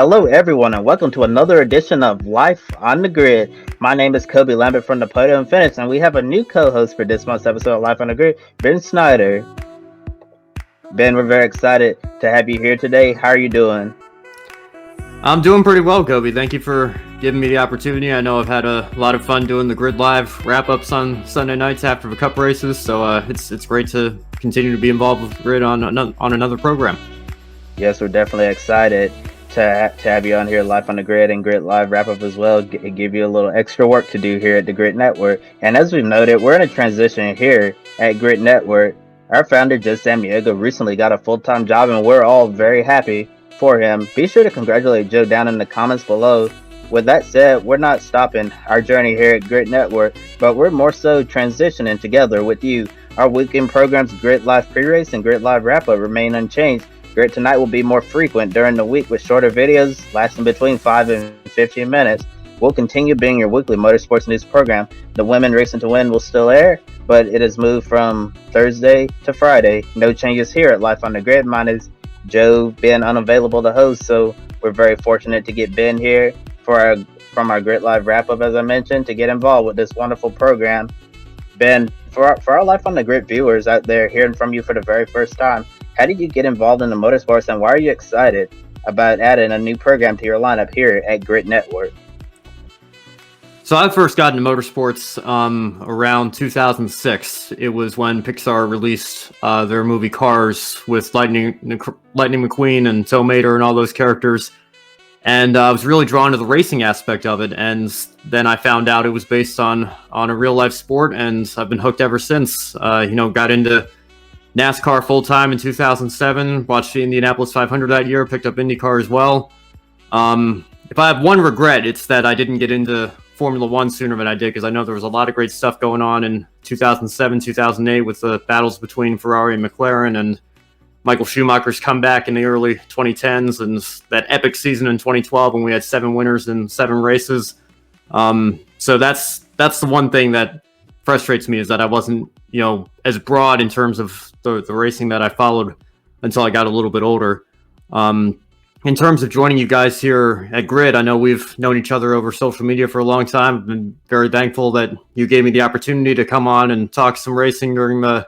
Hello, everyone, and welcome to another edition of Life on the Grid. My name is Kobe Lambeth from the Podium, and we have a new co-host for this month's episode of Life on the Grid, Ben Schneider. Ben, we're very excited to have you here today. How are you doing? I'm doing pretty well, Kobe. Thank you for giving me the opportunity. I know I've had a lot of fun doing the Grid Live wrap-ups on Sunday nights after the Cup races, so it's great to continue to be involved with Grid on another program. Yes, we're definitely excited to have you on here live on the Grid and Grid Live wrap-up as well. Give you a little extra work to do here at the Grid Network. And as we've noted, we're in a transition here at Grid Network. Our founder, Joe Samiogo, recently got a full-time job, and we're all very happy for him. Be sure to congratulate Joe down in the comments below. With that said, we're not stopping our journey here at Grid Network, but we're more so transitioning together with you. Our weekend programs, Grid Live Pre-Race and Grid Live Wrap-Up, remain unchanged. Grid Tonight will be more frequent during the week with shorter videos lasting between 5 and 15 minutes. We'll continue being your weekly motorsports news program. The Women Racing to Win will still air, but it has moved from Thursday to Friday. No changes here at Life on the Grid. Mine is Joe being unavailable to host, so we're very fortunate to get Ben here from our Grid Live wrap-up, as I mentioned, to get involved with this wonderful program. Ben, for our Life on the Grid viewers out there hearing from you for the very first time, how did you get involved in the motorsports, and why are you excited about adding a new program to your lineup here at Grid Network? So I first got into motorsports around 2006. It was when Pixar released their movie Cars with Lightning McQueen and Tow Mater and all those characters. And I was really drawn to the racing aspect of it. And then I found out it was based on a real life sport, and I've been hooked ever since. Got into NASCAR full-time in 2007, watched the Indianapolis 500 that year, picked up IndyCar as well. If I have one regret, it's that I didn't get into Formula One sooner than I did, because I know there was a lot of great stuff going on in 2007, 2008 with the battles between Ferrari and McLaren, and Michael Schumacher's comeback in the early 2010s, and that epic season in 2012 when we had 7 winners in 7 races. So that's the one thing that frustrates me, is that I wasn't, as broad in terms of the racing that I followed until I got a little bit older. In terms of joining you guys here at Grid, I know we've known each other over social media for a long time. I've been very thankful that you gave me the opportunity to come on and talk some racing during the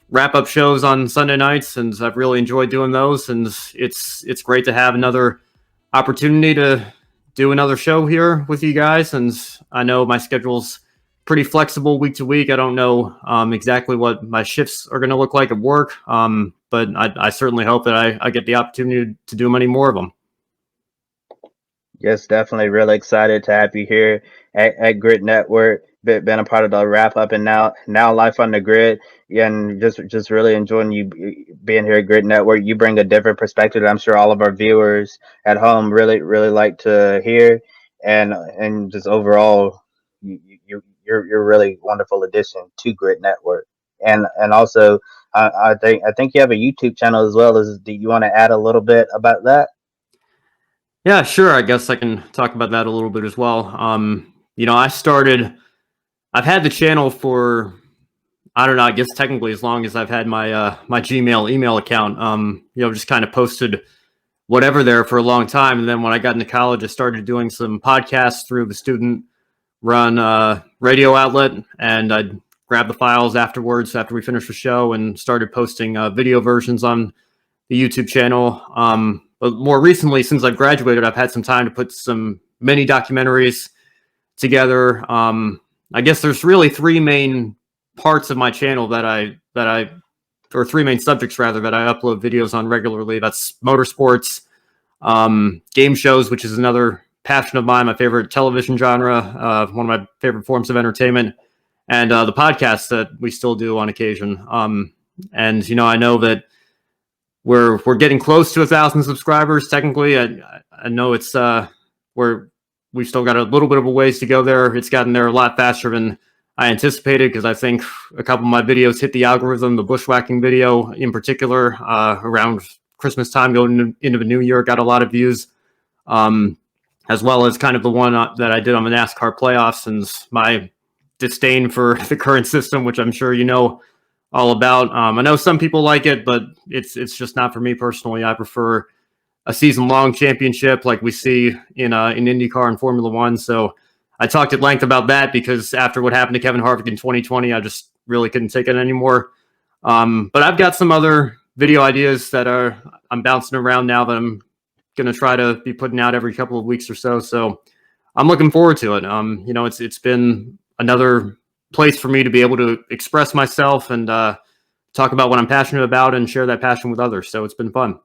wrap-up shows on Sunday nights, and I've really enjoyed doing those. And it's great to have another opportunity to do another show here with you guys. And I know my schedule's pretty flexible week to week. I don't know exactly what my shifts are going to look like at work, but I certainly hope that I get the opportunity to do many more of them. Yes, definitely really excited to have you here at Grid Network. Been a part of the wrap up, and now Life on the Grid, and just really enjoying you being here at Grid Network. You bring a different perspective that I'm sure all of our viewers at home really like to hear, and just overall, you're a really wonderful addition to Grid Network, and also I think you have a YouTube channel as well. Do you want to add a little bit about that? Yeah, sure. I guess I can talk about that a little bit as well. I've had the channel for, I don't know, I guess technically as long as I've had my my Gmail email account. Just kind of posted whatever there for a long time. And then when I got into college, I started doing some podcasts through the student-run radio outlet, and I'd grab the files afterwards after we finished the show and started posting video versions on the YouTube channel. But more recently, since I've graduated, I've had some time to put some mini documentaries together. I guess there's really 3 main parts of my channel or 3 main subjects rather, that I upload videos on regularly. That's motorsports, game shows, which is another passion of mine, my favorite television genre, one of my favorite forms of entertainment, and the podcasts that we still do on occasion. And I know that we're getting close to 1,000 subscribers. Technically, I know it's we've still got a little bit of a ways to go there. It's gotten there a lot faster than I anticipated, because I think a couple of my videos hit the algorithm. The bushwhacking video in particular, around Christmas time going into the new year, got a lot of views, as well as kind of the one that I did on the NASCAR playoffs, and my disdain for the current system, which I'm sure you know all about. I know some people like it, but it's just not for me personally. I prefer a season-long championship like we see in IndyCar and Formula One. So I talked at length about that because after what happened to Kevin Harvick in 2020, I just really couldn't take it anymore. But I've got some other video ideas that I'm bouncing around now that I'm going to try to be putting out every couple of weeks or so. So I'm looking forward to it. It's been another place for me to be able to express myself and talk about what I'm passionate about and share that passion with others. So it's been fun.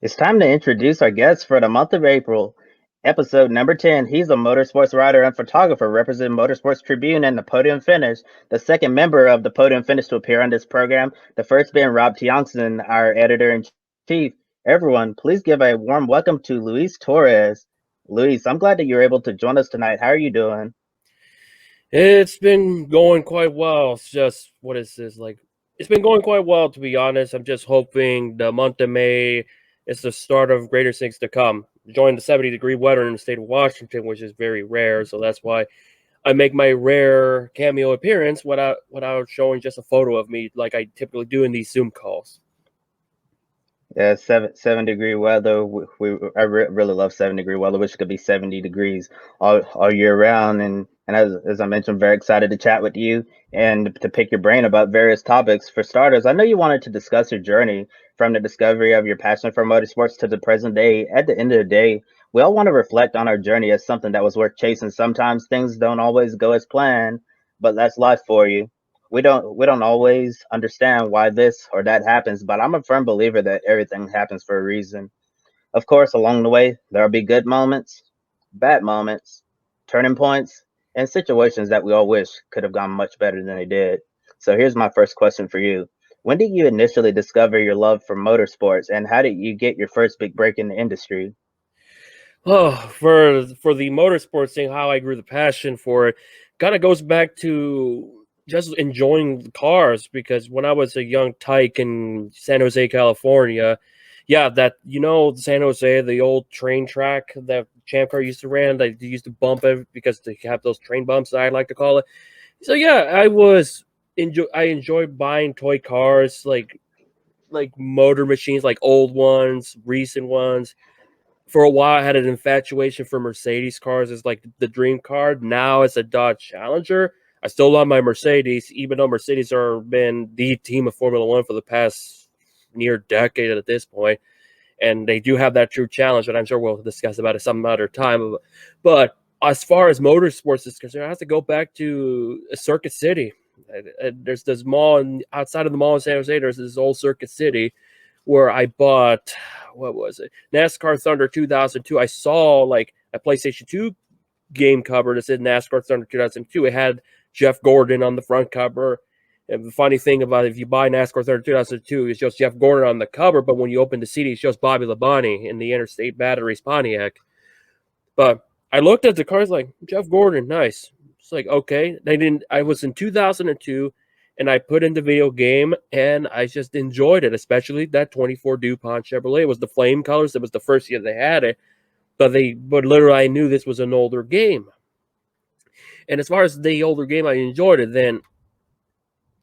It's time to introduce our guest for the month of April. Episode number 10. He's a motorsports writer and photographer representing Motorsports Tribune and the Podium Finish, the second member of the Podium Finish to appear on this program, the first being Rob Tiongson, our editor-in-chief. Everyone, please give a warm welcome to Luis Torres. Luis, I'm glad that you're able to join us tonight. How are you doing? It's been going quite well. It's just, what is this? It's been going quite well, to be honest. I'm just hoping the month of May is the start of greater things to come. Enjoying the 70-degree weather in the state of Washington, which is very rare. So that's why I make my rare cameo appearance without showing just a photo of me like I typically do in these Zoom calls. Yeah, 7 degree weather. I really love 7 degree weather. Wish it could be 70 degrees all year round. And as I mentioned, very excited to chat with you and to pick your brain about various topics. For starters, I know you wanted to discuss your journey from the discovery of your passion for motorsports to the present day. At the end of the day, we all want to reflect on our journey as something that was worth chasing. Sometimes things don't always go as planned, but that's life for you. We don't always understand why this or that happens, but I'm a firm believer that everything happens for a reason. Of course, along the way, there'll be good moments, bad moments, turning points, and situations that we all wish could have gone much better than they did. So here's my first question for you. When did you initially discover your love for motorsports, and how did you get your first big break in the industry? Oh, for the motorsports thing, how I grew the passion for it kind of goes back to just enjoying the cars, because when I was a young tyke in San Jose, California, yeah, San Jose, the old train track that Champ Car used to run, they used to bump it because they have those train bumps, I like to call it. So yeah, I enjoyed buying toy cars, like motor machines, like old ones, recent ones. For a while, I had an infatuation for Mercedes cars as like the dream car. Now it's a Dodge Challenger. I still love my Mercedes, even though Mercedes are been the team of Formula One for the past near decade at this point, and they do have that true challenge. But I'm sure we'll discuss about it some other time. But as far as motorsports is concerned, I have to go back to Circuit City. There's this mall outside of the mall in San Jose. There's this old Circuit City where I bought, what was it? NASCAR Thunder 2002. I saw like a PlayStation 2 game cover that said NASCAR Thunder 2002. It had Jeff Gordon on the front cover. And the funny thing about if you buy NASCAR Thunder 2002, it shows Jeff Gordon on the cover, but when you open the CD, it shows Bobby Labonte in the Interstate Batteries Pontiac. But I looked at the cars like, Jeff Gordon, nice. It's like, okay. I was in 2002 and I put in the video game and I just enjoyed it, especially that 24 DuPont Chevrolet. It was the flame colors. It was the first year they had it, but literally I knew this was an older game. And as far as the older game, I enjoyed it. Then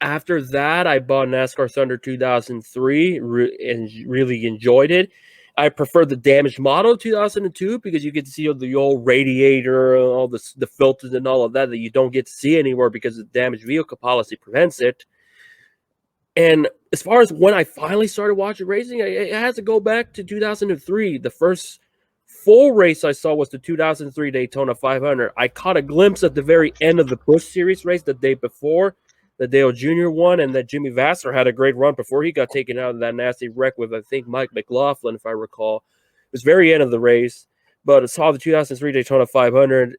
after that, I bought NASCAR Thunder 2003 and really enjoyed it. I prefer the damaged model 2002 because you get to see the old radiator, all the filters and all of that you don't get to see anymore because the damaged vehicle policy prevents it. And as far as when I finally started watching racing, I had to go back to 2003. The first full race I saw was the 2003 Daytona 500. I caught a glimpse at the very end of the Busch Series race the day before. The Dale Jr. won, and that Jimmy Vasser had a great run before he got taken out in that nasty wreck with, I think, Mike McLaughlin, if I recall. It was very end of the race, but I saw the 2003 Daytona 500,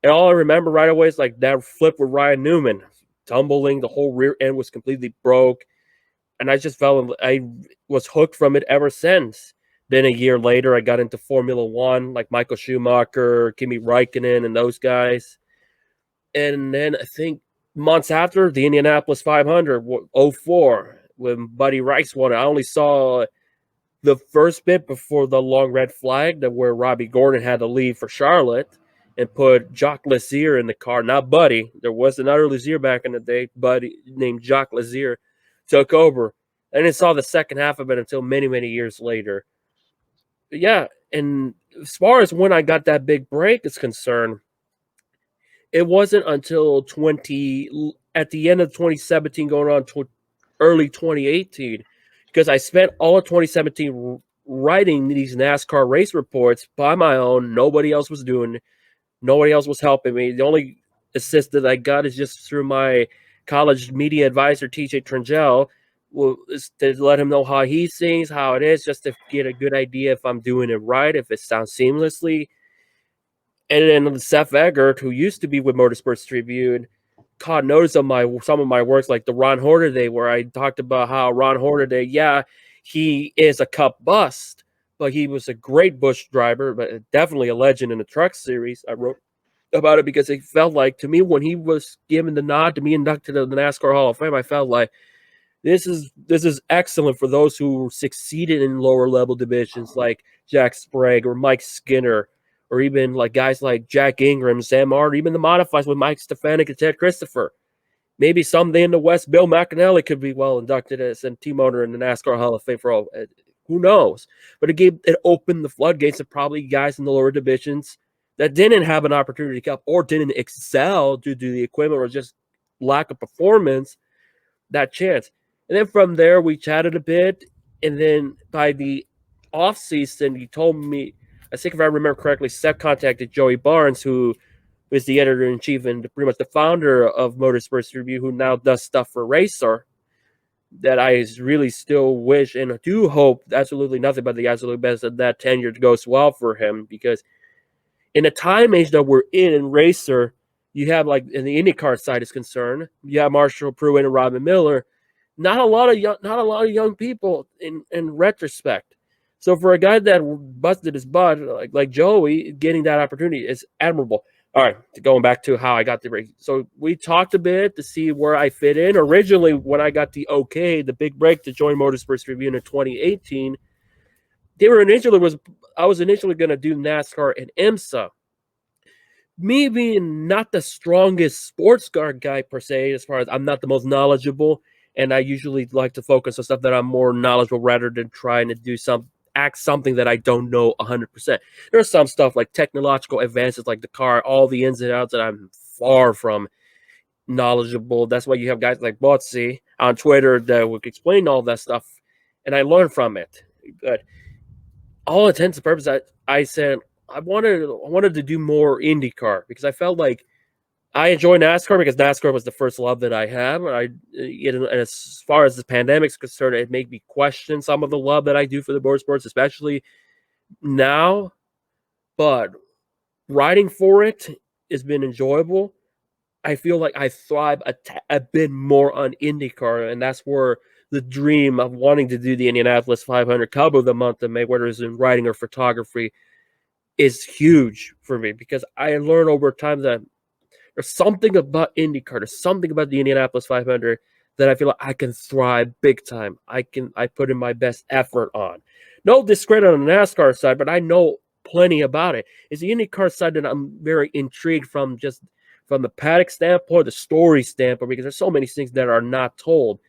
and all I remember right away is like that flip with Ryan Newman, tumbling, the whole rear end was completely broke, and I was hooked from it ever since. Then a year later, I got into Formula One, like Michael Schumacher, Kimi Räikkönen, and those guys. And then I think months after, the Indianapolis 500, 04, when Buddy Rice won it, I only saw the first bit before the long red flag, where Robbie Gordon had to leave for Charlotte and put Jacques Lazier in the car, not Buddy. There was another Lazier back in the day, Buddy named Jacques Lazier. took over. I didn't saw the second half of it until many, many years later. But yeah, and as far as when I got that big break is concerned, it wasn't until at the end of 2017 going on to early 2018, because I spent all of 2017 writing these NASCAR race reports by my own. Nobody else was doing it. Nobody else was helping me. The only assist that I got is just through my college media advisor, TJ Trangel, to let him know how he sings, how it is, just to get a good idea if I'm doing it right, if it sounds seamlessly. And then Seth Eggert, who used to be with Motorsports Tribune, caught notice of some of my works, like the Ron Hornaday, where I talked about how Ron Hornaday, yeah, he is a Cup bust, but he was a great Busch driver, but definitely a legend in the truck series. I wrote about it because it felt like, to me, when he was given the nod to be inducted into the NASCAR Hall of Fame, I felt like this is excellent for those who succeeded in lower level divisions like Jack Sprague or Mike Skinner, or even like guys like Jack Ingram, Sam Art, even the modifieds with Mike Stefanik and Ted Christopher. Maybe someday in the West, Bill McAnally could be well inducted as a team owner in the NASCAR Hall of Fame for all. Who knows? But it opened the floodgates of probably guys in the lower divisions that didn't have an opportunity to come or didn't excel due to the equipment or just lack of performance, that chance. And then from there, we chatted a bit. And then by the off season, he told me, I think if I remember correctly, Seth contacted Joey Barnes, who is the editor in chief and pretty much the founder of Motorsports Review, who now does stuff for Racer. That I really still wish and do hope absolutely nothing but the absolute best that tenure goes well for him, because in the time age that we're in Racer, you have, like, in the IndyCar side is concerned, you have Marshall Pruitt and Robin Miller. Not a lot of young people in retrospect. So for a guy that busted his butt like Joey, getting that opportunity is admirable. All right, going back to how I got the break. So we talked a bit to see where I fit in. Originally, when I got the big break to join Motorsports Review in 2018, I was initially going to do NASCAR and IMSA. Me being not the strongest sports car guy per se, as far as I'm not the most knowledgeable, and I usually like to focus on stuff that I'm more knowledgeable rather than trying to do something that I don't know 100%. There's some stuff like technological advances, like the car, all the ins and outs that I'm far from knowledgeable. That's why you have guys like Botsy on Twitter that would explain all that stuff, and I learned from it. But all intents and purposes, I said I wanted to do more IndyCar because I felt like I enjoy NASCAR because NASCAR was the first love that I had. And as far as the pandemic's concerned, it made me question some of the love that I do for the motorsports, especially now. But riding for it has been enjoyable. I feel like I thrive a bit more on IndyCar, and that's where the dream of wanting to do the Indianapolis 500 Cub of the Month of May, whether it's in writing or photography, is huge for me, because I learned over time that there's something about IndyCar, there's something about the Indianapolis 500 that I feel like I can thrive big time. I put in my best effort on. No discredit on the NASCAR side, but I know plenty about it. It's the IndyCar side that I'm very intrigued from the paddock standpoint, the story standpoint, because there's so many things that are not told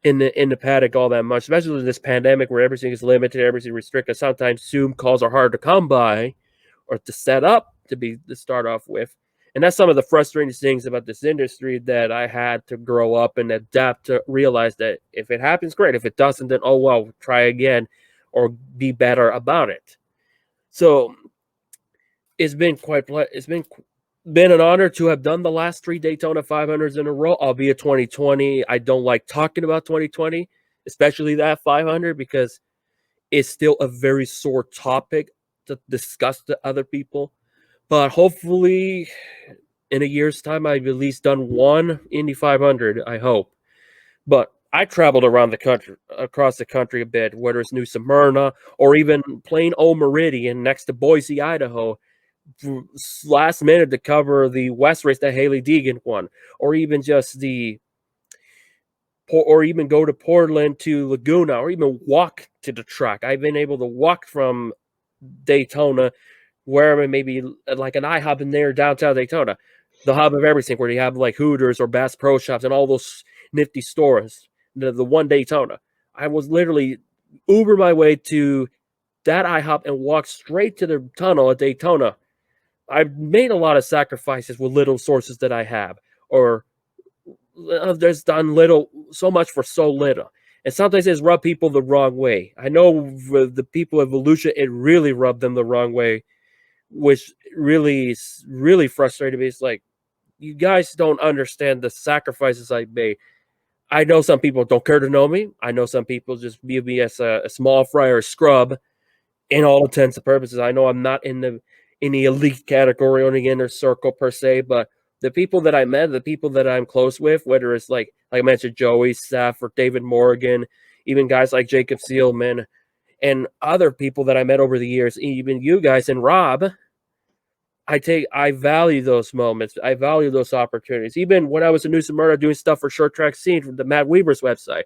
in the paddock all that much, especially with this pandemic where everything is limited, everything restricted. Sometimes Zoom calls are hard to come by or to set up to start off with. And that's some of the frustrating things about this industry that I had to grow up and adapt to realize that if it happens, great. If it doesn't, then oh well, try again or be better about it. So it's been been an honor to have done the last 3 Daytona 500s in a row, albeit 2020. I don't like talking about 2020, especially that 500, because it's still a very sore topic to discuss to other people. But hopefully in a year's time, I've at least done one Indy 500, I hope. But I traveled around across the country a bit, whether it's New Smyrna or even plain old Meridian next to Boise, Idaho, last minute to cover the West race that Haley Deegan won, or even go to Portland to Laguna, or even walk to the track. I've been able to walk from Daytona, wherever it may be, like an IHOP in there downtown Daytona, the hub of everything, where you have like Hooters or Bass Pro Shops and all those nifty stores. the one Daytona. I was literally Uber my way to that IHOP and walked straight to the tunnel at Daytona. I've made a lot of sacrifices with little sources that I have, or there's done so much for so little. And sometimes it's rubbed people the wrong way. I know with the people of Volusia, it really rubbed them the wrong way, which really frustrated me. It's like, you guys don't understand the sacrifices I made. I know some people don't care to know me. I know some people just view me as a small fry or a scrub in all intents and purposes. I know I'm not in the elite category or the inner circle per se, but the people that I met, the people that I'm close with, whether it's like I mentioned, Joey, Steph, or David Morgan, even guys like Jacob Seelman, and other people that I met over the years, even you guys and Rob, I value those moments. I value those opportunities. Even when I was in New Smyrna doing stuff for Short Track Scene from the Matt Weaver's website,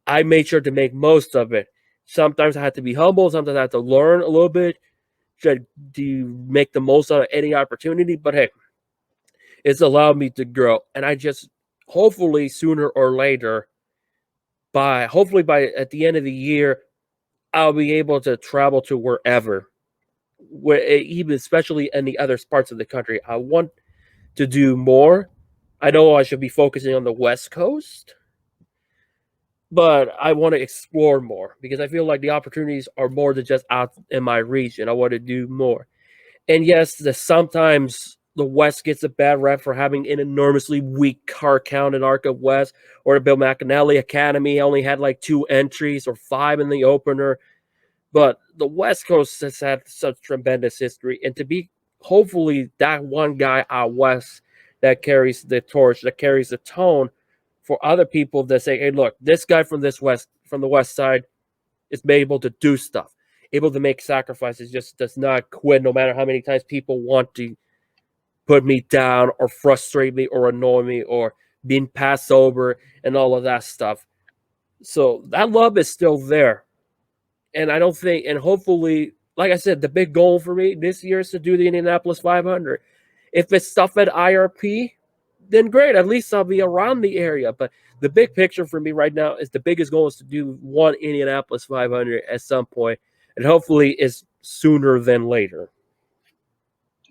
I made sure to make most of it. Sometimes I had to be humble. Sometimes I had to learn a little bit to make the most out of any opportunity. But hey, it's allowed me to grow. And I just, hopefully sooner or later, hopefully by at the end of the year, I'll be able to travel to wherever, even especially in the other parts of the country. I want to do more. I know I should be focusing on the West Coast, but I want to explore more because I feel like the opportunities are more than just out in my region. I want to do more. And yes, sometimes the West gets a bad rep for having an enormously weak car count in ARCA West, or the Bill McAnally Academy only had like 2 entries or 5 in the opener. But the West Coast has had such tremendous history, and to be hopefully that one guy out west that carries the torch, that carries the tone for other people that say, "Hey, look, this guy from the west side is able to do stuff, able to make sacrifices, just does not quit, no matter how many times people want to put me down or frustrate me or annoy me or being passed over and all of that stuff." So that love is still there. And I don't think, and hopefully, like I said, the big goal for me this year is to do the Indianapolis 500. If it's stuff at IRP, then great. At least I'll be around the area. But the big picture for me right now is the biggest goal is to do one Indianapolis 500 at some point, and hopefully it's sooner than later.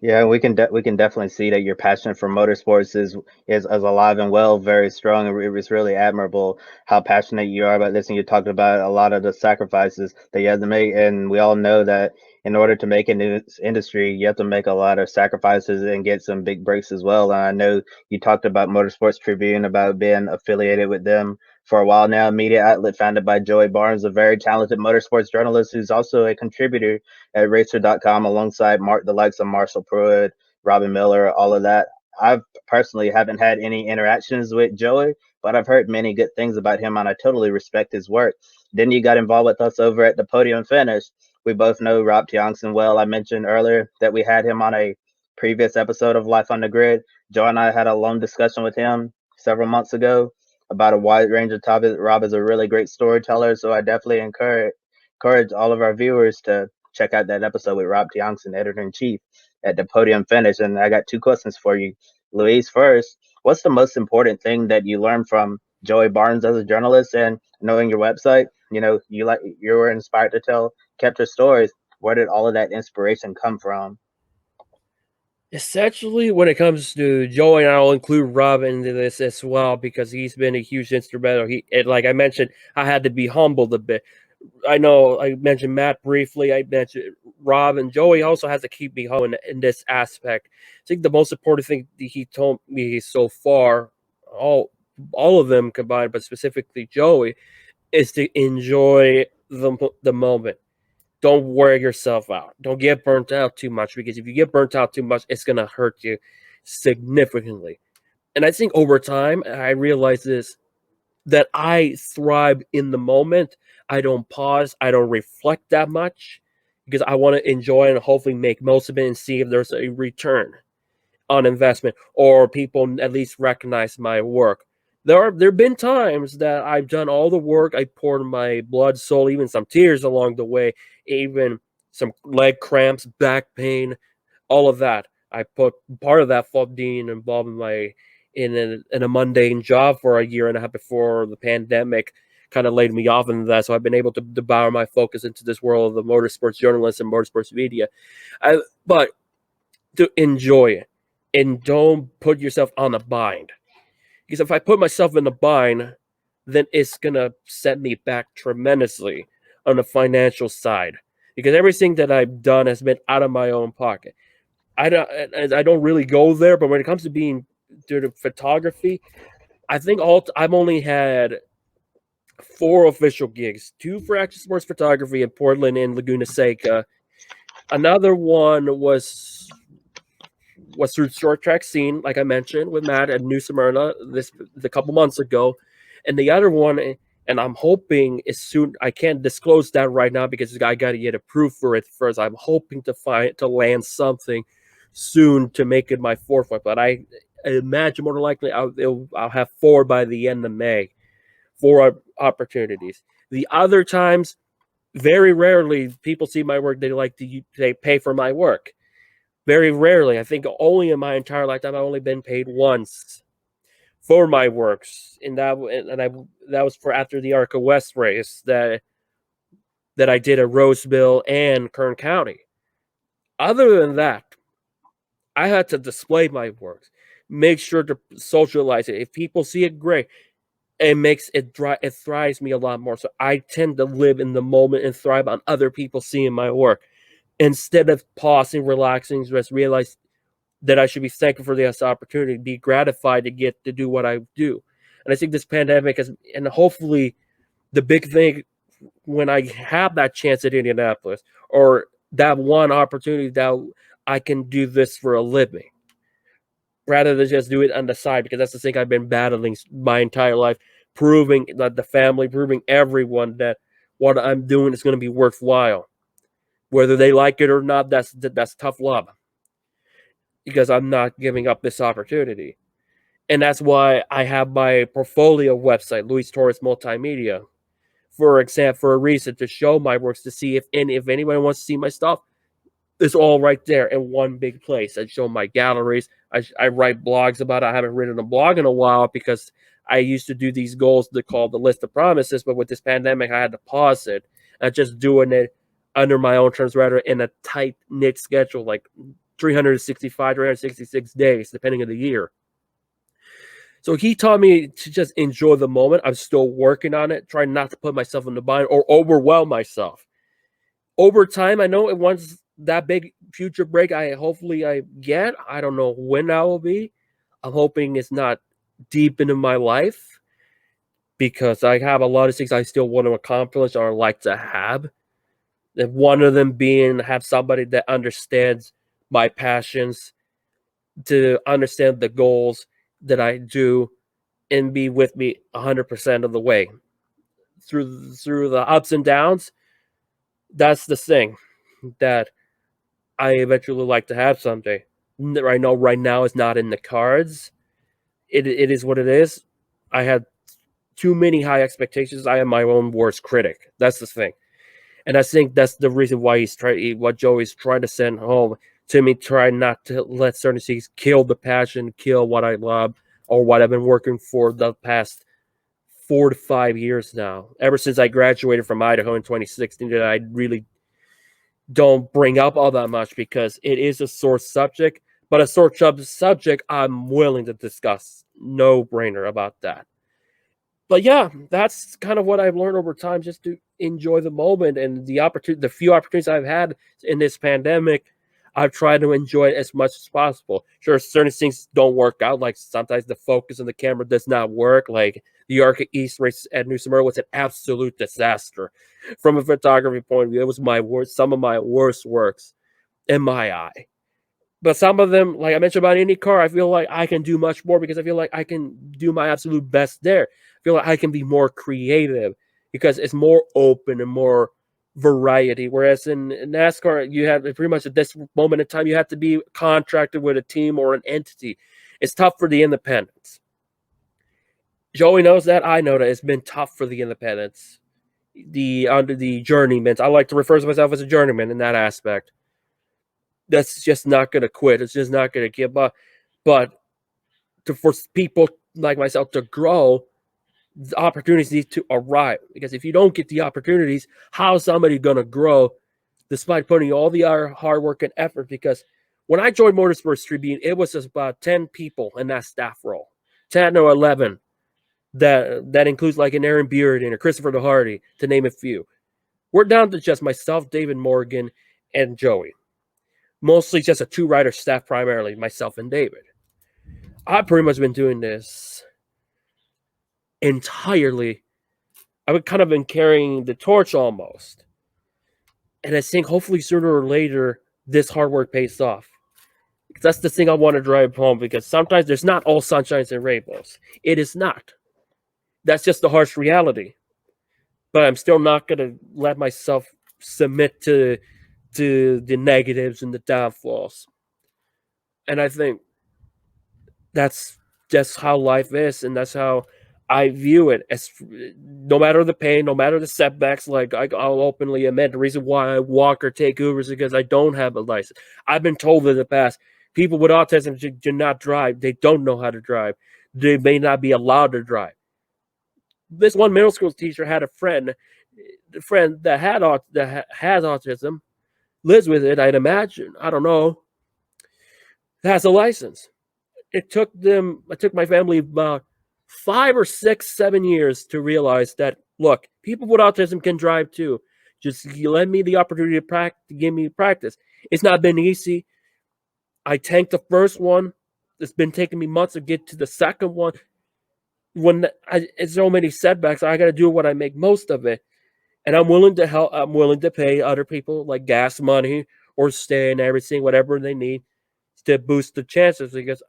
Yeah, we can definitely see that your passion for motorsports is alive and well, very strong, and it's really admirable how passionate you are about this. And you talked about a lot of the sacrifices that you had to make, and we all know that in order to make it in this industry, you have to make a lot of sacrifices and get some big breaks as well. And I know you talked about Motorsports Tribune, about being affiliated with them for a while now. Media outlet founded by Joey Barnes, a very talented motorsports journalist who's also a contributor at racer.com alongside the likes of Marshall Pruitt, Robin Miller, all of that. I've personally haven't had any interactions with Joey, but I've heard many good things about him, and I totally respect his work. Then you got involved with us over at the Podium Finish. We both know Rob Tiongson well. I mentioned earlier that we had him on a previous episode of Life on the Grid. Joe and I had a long discussion with him several months ago about a wide range of topics. Rob is a really great storyteller, so I definitely encourage all of our viewers to check out that episode with Rob Tiongson, editor-in-chief at the Podium Finish. And I got 2 questions for you. Luis, first, what's the most important thing that you learned from Joey Barnes as a journalist and knowing your website? You were inspired to tell Kepler stories. Where did all of that inspiration come from? Essentially, when it comes to Joey, and I'll include Rob into this as well because he's been a huge instrumental. Like I mentioned, I had to be humbled a bit. I know I mentioned Matt briefly. I mentioned Rob, and Joey also has to keep me humble in this aspect. I think the most important thing that he told me so far, all of them combined, but specifically Joey, is to enjoy the moment. Don't wear yourself out. Don't get burnt out too much, because if you get burnt out too much, it's gonna hurt you significantly. And I think over time, I realized this, that I thrive in the moment. I don't pause. I don't reflect that much because I want to enjoy and hopefully make most of it and see if there's a return on investment or people at least recognize my work. There have been times that I've done all the work. I poured my blood, soul, even some tears along the way, even some leg cramps, back pain, all of that. I put part of that fault being involved in my in a mundane job for a year and a half before the pandemic kind of laid me off into that. So I've been able to devour my focus into this world of the motorsports journalism and motorsports media. But to enjoy it and don't put yourself on a bind. Because if I put myself in a bind, then it's going to set me back tremendously on the financial side. Because everything that I've done has been out of my own pocket. I don't really go there, but when it comes to being doing photography, I think I've only had 4 official gigs, 2 for Action Sports Photography in Portland and Laguna Seca. Another one was through Short Track Scene, like I mentioned, with Matt at New Smyrna a couple months ago. And the other one, and I'm hoping is soon, I can't disclose that right now because I got to get approved for it first. I'm hoping to land something soon to make it my 4th one. But I imagine more than likely I'll have 4 by the end of May. 4 opportunities. The other times, very rarely, people see my work. They pay for my work. Very rarely. I think only in my entire lifetime I've only been paid once for my works, and that was for after the Arca West race that I did at Roseville and Kern County. Other than that, I had to display my works, make sure to socialize it. If people see it, great. It thrives me a lot more. So I tend to live in the moment and thrive on other people seeing my work instead of pausing, relaxing, just realize that I should be thankful for this opportunity, be gratified to get to do what I do. And I think this pandemic and hopefully the big thing when I have that chance at Indianapolis or that one opportunity that I can do this for a living rather than just do it on the side, because that's the thing I've been battling my entire life, proving that the family, proving everyone that what I'm doing is going to be worthwhile. Whether they like it or not, that's tough love, because I'm not giving up this opportunity. And that's why I have my portfolio website, Luis Torres Multimedia, for example, for a reason, to show my works, to see if anyone wants to see my stuff. It's all right there in one big place. I show my galleries. I write blogs about it. I haven't written a blog in a while because I used to do these goals they call the list of promises, but with this pandemic, I had to pause it. I'm just doing it under my own terms, rather in a tight-knit schedule, like 365, 366 days, depending on the year. So he taught me to just enjoy the moment. I'm still working on it, trying not to put myself in the bind or overwhelm myself. Over time, I know once that big future break hopefully I get, I don't know when that will be. I'm hoping it's not deep into my life, because I have a lot of things I still want to accomplish or like to have. And one of them being have somebody that understands my passions, to understand the goals that I do, and be with me 100% of the way through the ups and downs. That's the thing that I eventually like to have someday. Right now it's not in the cards. It is what it is. I had too many high expectations. I am my own worst critic. That's the thing. And I think that's the reason why what Joey's trying to send home to me, try not to let certain things kill the passion, kill what I love, or what I've been working for the past 4 to 5 years now. Ever since I graduated from Idaho in 2016, that I really don't bring up all that much because it is a sore subject, but a sore subject I'm willing to discuss. No brainer about that. But yeah, that's kind of what I've learned over time, just to enjoy the moment and the few opportunities I've had in this pandemic. I've tried to enjoy it as much as possible. Sure, certain things don't work out. Like sometimes the focus on the camera does not work. Like the Arca East race at New Smyrna was an absolute disaster from a photography point of view. It was some of my worst works in my eye. But some of them, like I mentioned about IndyCar, I feel like I can do much more because I feel like I can do my absolute best there. I feel like I can be more creative because it's more open and more variety. Whereas in NASCAR, you have pretty much at this moment in time, you have to be contracted with a team or an entity. It's tough for the independents. Joey knows that. I know that it's been tough for the independents. Under the journeymen. I like to refer to myself as a journeyman in that aspect. That's just not going to quit. It's just not going to give up. But for people like myself to grow, the opportunities need to arrive. Because if you don't get the opportunities, how is somebody going to grow despite putting all the hard work and effort? Because when I joined Motorsports Tribune, it was just about 10 people in that staff role, 10 or 11. That includes like an Aaron Beard and a Christopher DeHardy, to name a few. We're down to just myself, David Morgan, and Joey. Mostly just a 2-rider staff, primarily myself and David. I've pretty much been doing this entirely. I've kind of been carrying the torch almost. And I think hopefully sooner or later, this hard work pays off. Because that's the thing I want to drive home, because sometimes there's not all sunshines and rainbows. It is not. That's just the harsh reality. But I'm still not going to let myself submit to the negatives and the downfalls. And I think that's just how life is, and that's how I view it. As no matter the pain, no matter the setbacks, like I'll openly admit, the reason why I walk or take Ubers is because I don't have a license. I've been told in the past, people with autism do not drive. They don't know how to drive. They may not be allowed to drive. This one middle school teacher had a friend that has autism, lives with it, I'd imagine. I don't know. Has a license. It took my family about 5 or 6, 7 years to realize that, look, people with autism can drive too. Just lend me the opportunity to give me practice. It's not been easy. I tanked the first one. It's been taking me months to get to the second one. It's so many setbacks, I got to do what I make most of it. And I'm willing to help. I'm willing to pay other people like gas money or stay and everything, whatever they need to boost the chances, because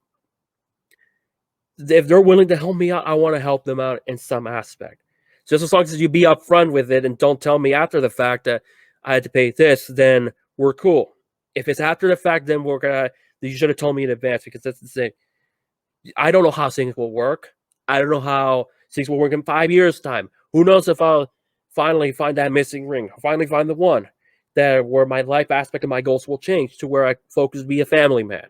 if they're willing to help me out, I want to help them out in some aspect. Just as long as you be upfront with it and don't tell me after the fact that I had to pay this, then we're cool. If it's after the fact, then you should have told me in advance, because that's the thing. I don't know how things will work. I don't know how things will work in 5 years' time. Who knows if I'll finally find that missing ring, finally find the one where my life aspect of my goals will change to where I focus to be a family man.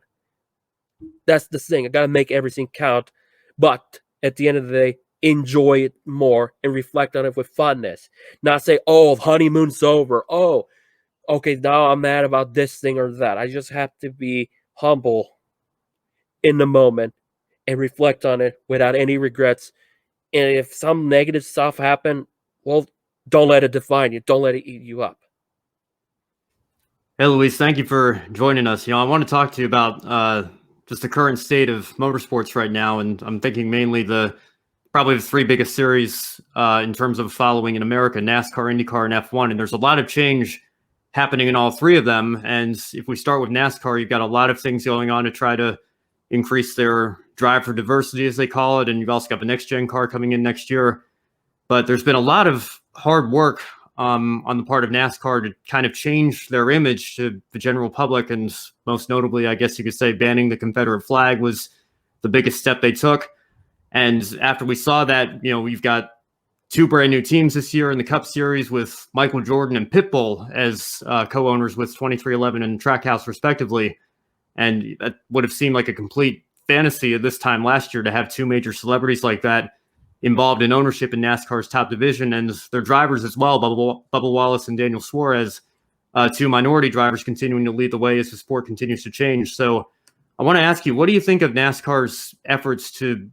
That's the thing. I got to make everything count. But at the end of the day, enjoy it more and reflect on it with funness. Not say, oh, honeymoon's over. Oh, okay, now I'm mad about this thing or that. I just have to be humble in the moment and reflect on it without any regrets. And if some negative stuff happen, well, don't let it define you. Don't let it eat you up. Hey, Luis, thank you for joining us. I want to talk to you about just the current state of motorsports right now, and I'm thinking mainly probably the 3 biggest series in terms of following in America: NASCAR, IndyCar, and F1. And there's a lot of change happening in all 3 of them. And if we start with NASCAR, you've got a lot of things going on to try to increase their drive for diversity, as they call it. And you've also got the next-gen car coming in next year. But there's been a lot of hard work on the part of NASCAR to kind of change their image to the general public. And most notably, I guess you could say, banning the Confederate flag was the biggest step they took. And after we saw that, we've got 2 brand new teams this year in the Cup Series with Michael Jordan and Pitbull as co-owners with 2311 and Trackhouse, respectively. And that would have seemed like a complete fantasy at this time last year to have 2 major celebrities like that involved in ownership in NASCAR's top division, and their drivers as well, Bubba Wallace and Daniel Suarez, 2 minority drivers continuing to lead the way as the sport continues to change. So I want to ask you, what do you think of NASCAR's efforts to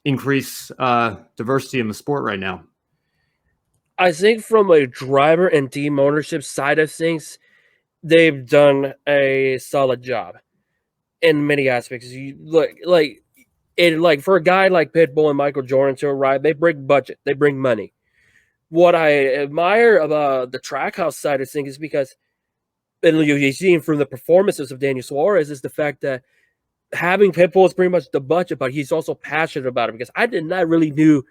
increase diversity in the sport right now? I think from a driver and team ownership side of things, they've done a solid job in many aspects. You look for a guy like Pitbull and Michael Jordan to arrive, they bring budget, they bring money. What I admire about the Trackhouse side of things is because, and you're seeing from the performances of Daniel Suarez, is the fact that having Pitbull is pretty much the budget, but he's also passionate about it. Because I did not really knew,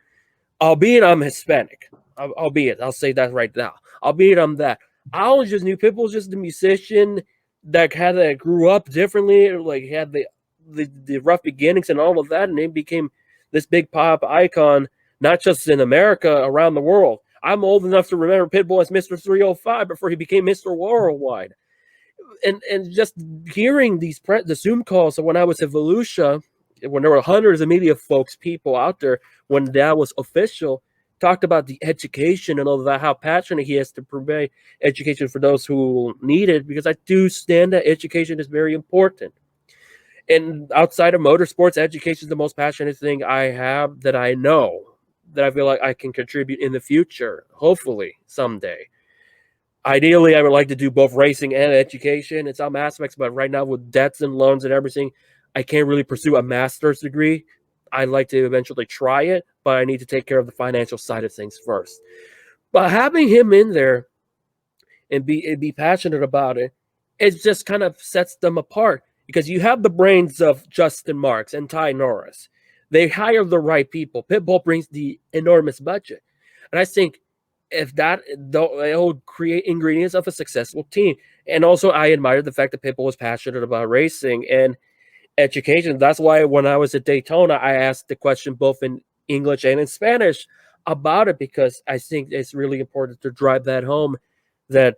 albeit I'm Hispanic, I'll say that right now, albeit I'm that, I always just knew Pitbull was just the musician that grew up differently, like he had the rough beginnings and all of that, and he became this big pop icon, not just in America, around the world. I'm old enough to remember Pitbull as Mr. 305 before he became Mr. Worldwide. And just hearing the Zoom calls when I was at Volusia, when there were hundreds of media people out there when that was official, talked about the education and all of that, how passionate he is to provide education for those who need it, because I do stand that education is very important. And outside of motorsports, education is the most passionate thing I have that I know, that I feel like I can contribute in the future, hopefully someday. Ideally, I would like to do both racing and education in some aspects, but right now with debts and loans and everything, I can't really pursue a master's degree. I'd like to eventually try it, but I need to take care of the financial side of things first. But having him in there and be passionate about it, it just kind of sets them apart, because you have the brains of Justin Marks and Ty Norris. They hire the right people. Pitbull brings the enormous budget. And I think if it'll create ingredients of a successful team. And also, I admire the fact that Pitbull was passionate about racing and education. That's why when I was at Daytona, I asked the question both in English and in Spanish about it, because I think it's really important to drive that home, that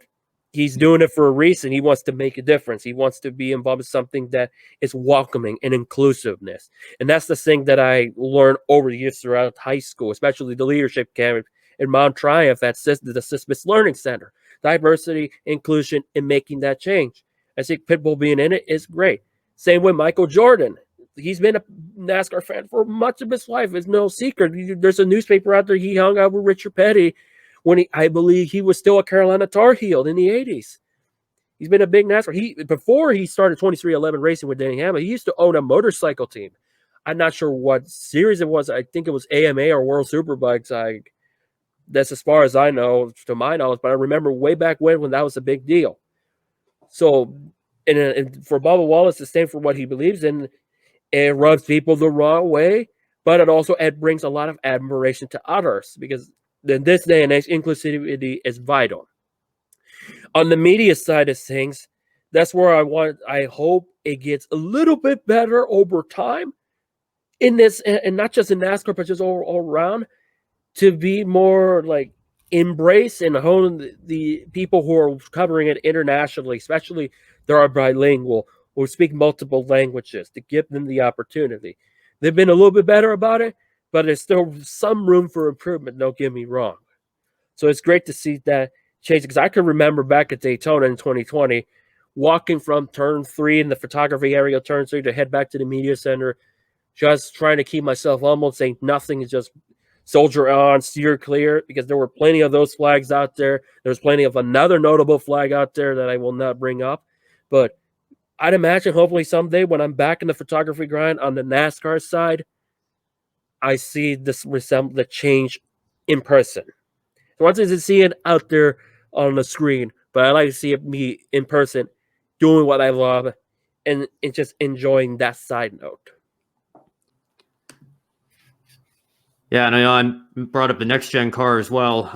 he's doing it for a reason. He wants to make a difference. He wants to be involved in something that is welcoming and inclusiveness. And that's the thing that I learned over the years throughout high school, especially the leadership camp in Mount Triumph at the Sismus Learning Center. Diversity, inclusion, and making that change. I think Pitbull being in it is great. Same with Michael Jordan. He's been a NASCAR fan for much of his life. It's no secret. There's a newspaper out there. He hung out with Richard Petty when I believe he was still a Carolina Tar Heel in the 80s. He's been a big NASCAR. Before he started 2311 Racing with Denny Hamlin, he used to own a motorcycle team. I'm not sure what series it was. I think it was AMA or World Superbikes. That's as far as I know, to my knowledge, but I remember way back when that was a big deal. So, and for Bubba Wallace to stand for what he believes in, it rubs people the wrong way, but it brings a lot of admiration to others, because in this day and age, inclusivity is vital. On the media side of things, that's where I hope it gets a little bit better over time in this, and not just in NASCAR, but just all around, to be more like embrace and hone the people who are covering it internationally, especially that are bilingual or speak multiple languages, to give them the opportunity. They've been a little bit better about it, but there's still some room for improvement, don't get me wrong. So it's great to see that change, because I can remember back at Daytona in 2020, walking from turn 3 in the photography area, turn 3, to head back to the media center, just trying to keep myself humble, saying nothing, is just soldier on, steer clear, because there were plenty of those flags out there. There's plenty of another notable flag out there that I will not bring up. But I'd imagine hopefully someday when I'm back in the photography grind on the NASCAR side, I see the change in person. So once I see it out there on the screen, but I like to see me in person doing what I love and just enjoying that side note. Yeah, and I brought up the next gen car as well.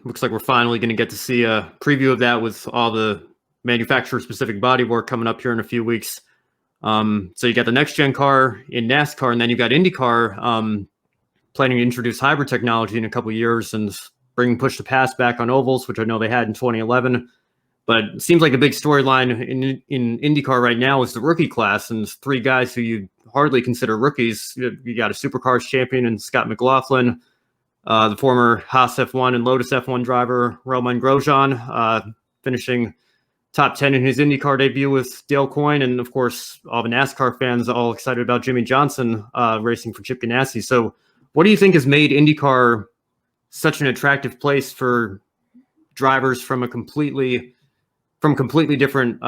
Looks like we're finally going to get to see a preview of that with all the manufacturer-specific bodywork coming up here in a few weeks. So you got the next gen car in NASCAR, and then you got IndyCar planning to introduce hybrid technology in a couple of years and bring push to pass back on ovals, which I know they had in 2011. But it seems like a big storyline in IndyCar right now is the rookie class, and 3 guys who you hardly consider rookies. You got a Supercars champion in Scott McLaughlin, the former Haas F1 and Lotus F1 driver Romain Grosjean, finishing top 10 in his IndyCar debut with Dale Coyne, and of course all the NASCAR fans all excited about Jimmy Johnson racing for Chip Ganassi. So what do you think has made IndyCar such an attractive place for drivers from completely different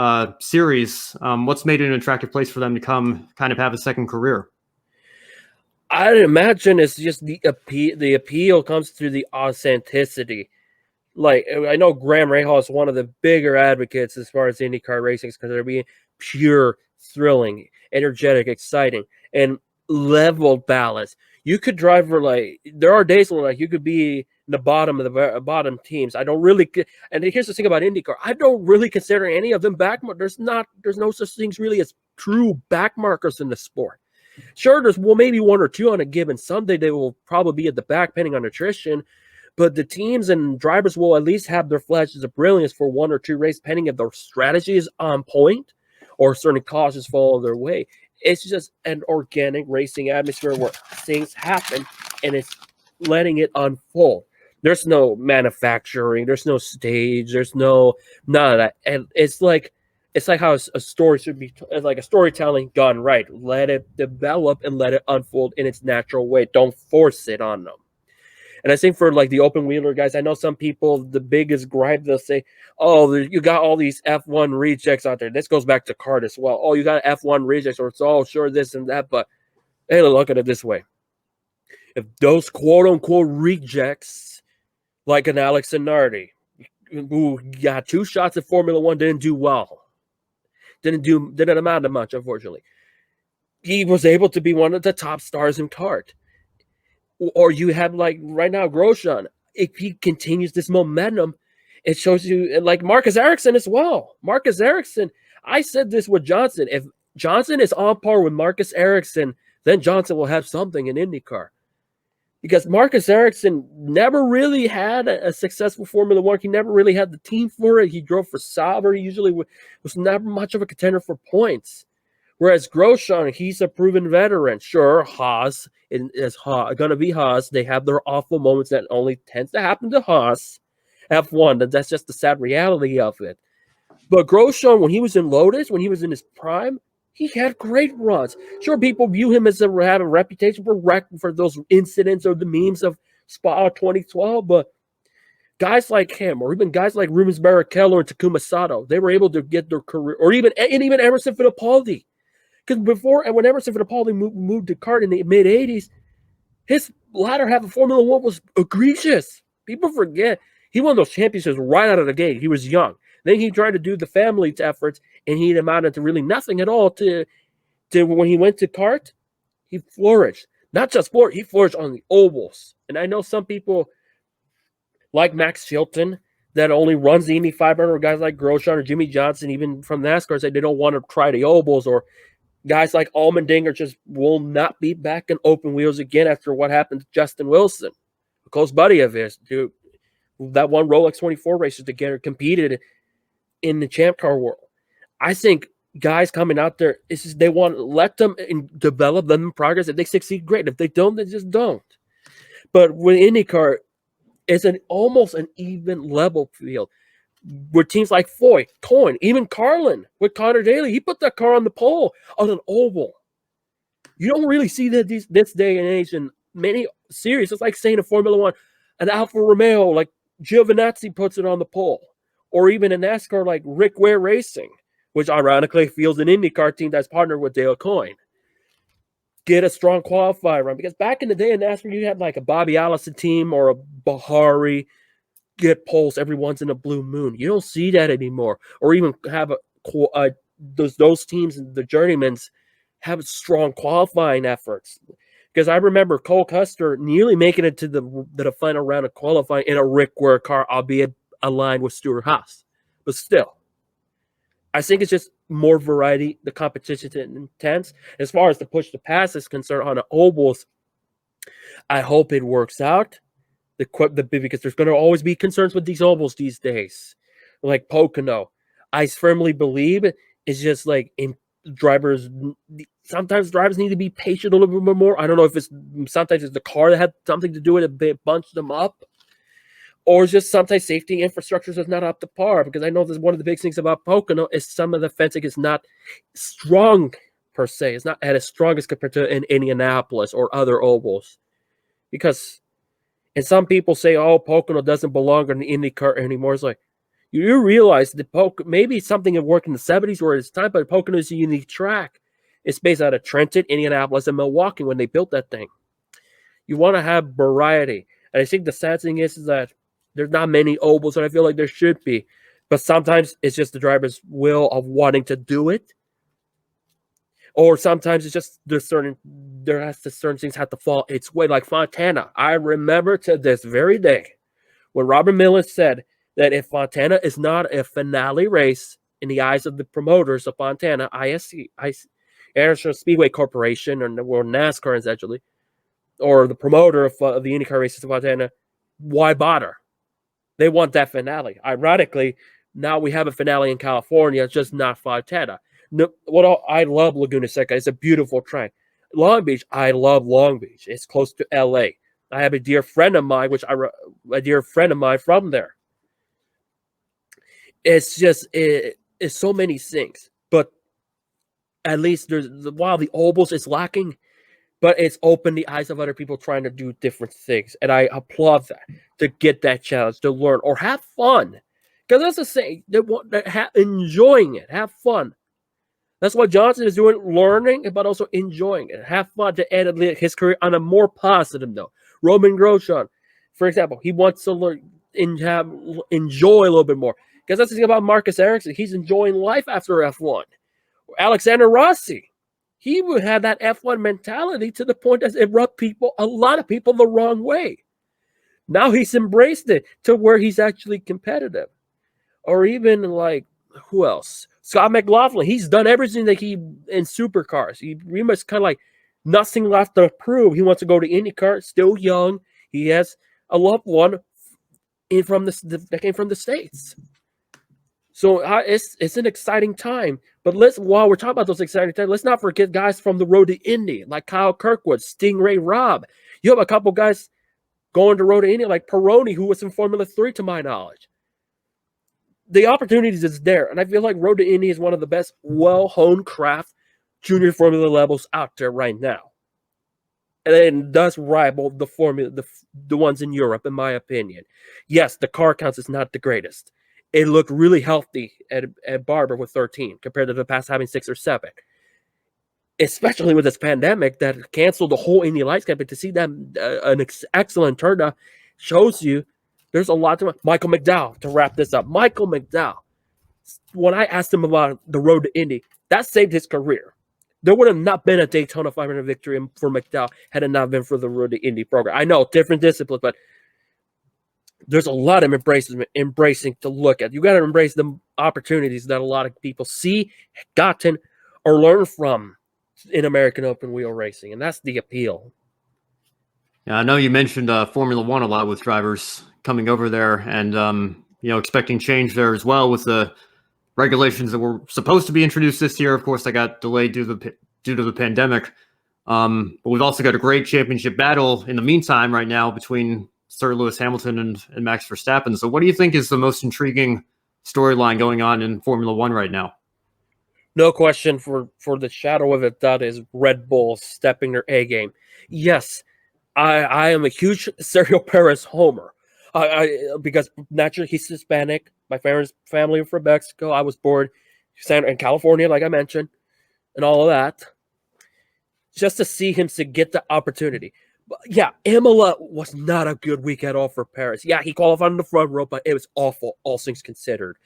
series? What's made it an attractive place for them to come kind of have a second career? I'd imagine it's just the appeal comes through the authenticity. Like, I know Graham Rahal is one of the bigger advocates as far as IndyCar racing is, because they're being pure, thrilling, energetic, exciting, and level balance. You could drive for there are days where you could be in the bottom of the bottom teams. I don't really, and here's the thing about IndyCar, I don't really consider any of them back. There's no such things really as true back markers in the sport. Sure, there's maybe 1 or 2 on a given Sunday. They will probably be at the back, depending on attrition. But the teams and drivers will at least have their flashes of brilliance for 1 or 2 races, depending if their strategy is on point or certain causes fall their way. It's just an organic racing atmosphere where things happen and it's letting it unfold. There's no manufacturing, there's no stage, there's none of that. And it's like how a story should be, like a storytelling done right. Let it develop and let it unfold in its natural way. Don't force it on them. And I think for like the open wheeler guys, I know some people, the biggest gripe, they'll say, oh, you got all these F1 rejects out there. This goes back to kart as well. Oh, you got F1 rejects, or it's all sure this and that. But hey, look at it this way. If those quote unquote rejects, like an Alex Zanardi, who got 2 shots at Formula One, didn't do well. Didn't amount to much, unfortunately. He was able to be one of the top stars in kart. Or you have like right now Grosjean. If he continues this momentum, it shows you, like Marcus Ericsson as well. Marcus Ericsson, I said this with Johnson. If Johnson is on par with Marcus Ericsson, then Johnson will have something in IndyCar. Because Marcus Ericsson never really had a successful Formula One. He never really had the team for it. He drove for Sauber. He usually was never much of a contender for points. Whereas Grosjean, he's a proven veteran. Sure, Haas is going to be Haas. They have their awful moments that only tends to happen to Haas. F1, that's just the sad reality of it. But Grosjean, when he was in Lotus, when he was in his prime, he had great runs. Sure, people view him as have a reputation for those incidents or the memes of Spa 2012, but guys like him, or even guys like Rubens Barrichello and Takuma Sato, they were able to get their career, or even Emerson Fittipaldi. Because when Emerson Fittipaldi moved to kart in the mid-'80s, his latter half of Formula One was egregious. People forget. He won those championships right out of the gate. He was young. Then he tried to do the family's efforts, and he amounted to really nothing at all to when he went to kart, he flourished. Not just flourished, he flourished on the ovals. And I know some people like Max Chilton that only runs the Indy 500, or guys like Grosjean or Jimmy Johnson, even from NASCAR, say they don't want to try the ovals, or guys like Allmendinger just will not be back in open wheels again after what happened to Justin Wilson, a close buddy of his, dude. That one Rolex 24 races together, competed in the Champ Car world. I think guys coming out there, they want to let them develop them in progress. If they succeed, great. If they don't, they just don't. But with IndyCar, it's almost an even level field. With teams like Foyt, Coyne, even Carlin with Connor Daly, he put that car on the pole on an oval. You don't really see that this day and age in many series. It's like saying in Formula One, an Alfa Romeo like Giovinazzi puts it on the pole, or even in NASCAR like Rick Ware Racing, which ironically fields an IndyCar team that's partnered with Dale Coyne. Get a strong qualifier run, because back in the day in NASCAR, you had like a Bobby Allison team or a Bahari get poles every once in a blue moon. You don't see that anymore. Or even have those teams, the journeymans, have strong qualifying efforts. Because I remember Cole Custer nearly making it to the final round of qualifying in a Rick Ware car, albeit aligned with Stuart Haas. But still, I think it's just more variety. The competition is intense. As far as the push to pass is concerned on the ovals, I hope it works out. Because there's going to always be concerns with these ovals these days, like Pocono. I firmly believe it's just like sometimes drivers need to be patient a little bit more. I don't know if sometimes it's the car that had something to do with it, they bunch them up, or it's just sometimes safety infrastructure is not up to par. Because I know that one of the big things about Pocono is some of the fencing is not strong per se. It's not at its strongest compared to in Indianapolis or other ovals. And some people say, oh, Pocono doesn't belong in the IndyCar anymore. It's like, you realize that maybe something had worked in the 70s or it's time, but Pocono is a unique track. It's based out of Trenton, Indianapolis, and Milwaukee when they built that thing. You want to have variety. And I think the sad thing is that there's not many ovals, and I feel like there should be. But sometimes it's just the driver's will of wanting to do it. Or sometimes it's just certain things have to fall its way, like Fontana. I remember to this very day when Robert Miller said that if Fontana is not a finale race in the eyes of the promoters of Fontana, ISC, International Speedway Corporation, or NASCAR essentially, or the promoter of the IndyCar races of Fontana, why bother? They want that finale. Ironically, now we have a finale in California, just not Fontana. No, I love Laguna Seca. It's a beautiful track. Long Beach, I love Long Beach. It's close to LA. I have a dear friend of mine, a dear friend of mine from there. It's just it's so many things, but at least while the ovals is lacking, but it's opened the eyes of other people trying to do different things, and I applaud that, to get that challenge, to learn or have fun, because that's the saying, enjoying it, have fun. That's what Johnson is doing, learning, but also enjoying it. Have fun to end his career on a more positive note. Roman Grosjean, for example, he wants to learn and enjoy a little bit more. Because that's the thing about Marcus Ericsson. He's enjoying life after F1. Alexander Rossi, he would have that F1 mentality to the point that it rubbed a lot of people the wrong way. Now he's embraced it to where he's actually competitive. Or even like, who else? Scott McLaughlin, he's done everything that he in supercars. He must kind of like nothing left to prove. He wants to go to IndyCar, still young. He has a loved one that came from the States. So it's an exciting time. But while we're talking about those exciting times, let's not forget guys from the road to Indy, like Kyle Kirkwood, Stingray Robb. You have a couple guys going to road to Indy, like Peroni, who was in Formula 3 to my knowledge. The opportunities is there, and I feel like Road to Indy is one of the best well-honed craft junior formula levels out there right now, and it does rival the formula, the ones in Europe, in my opinion. Yes, the car counts is not the greatest. It looked really healthy at Barber with 13 compared to the past having 6 or 7, especially with this pandemic that canceled the whole Indy Lights campaign. To see them an excellent turnout shows you. There's a lot to Michael McDowell, to wrap this up. Michael McDowell, when I asked him about the road to Indy, that saved his career. There would have not been a Daytona 500 victory for McDowell had it not been for the road to Indy program. I know, different disciplines, but there's a lot of embracing to look at. You got to embrace the opportunities that a lot of people see, gotten, or learn from in American open wheel racing, and that's the appeal. Yeah, I know you mentioned Formula One a lot with drivers coming over there, and expecting change there as well with the regulations that were supposed to be introduced this year. Of course, they got delayed due to the pandemic. But we've also got a great championship battle in the meantime right now between Sir Lewis Hamilton and Max Verstappen. So, what do you think is the most intriguing storyline going on in Formula One right now? No question, for the shadow of it, that is Red Bull stepping their A game. Yes. I am a huge Sergio Perez homer, because naturally he's Hispanic. My family are from Mexico. I was born in California, like I mentioned, and all of that. Just to see him to get the opportunity. But yeah, Imola was not a good week at all for Perez. Yeah, he qualified on the front row, but it was awful, all things considered.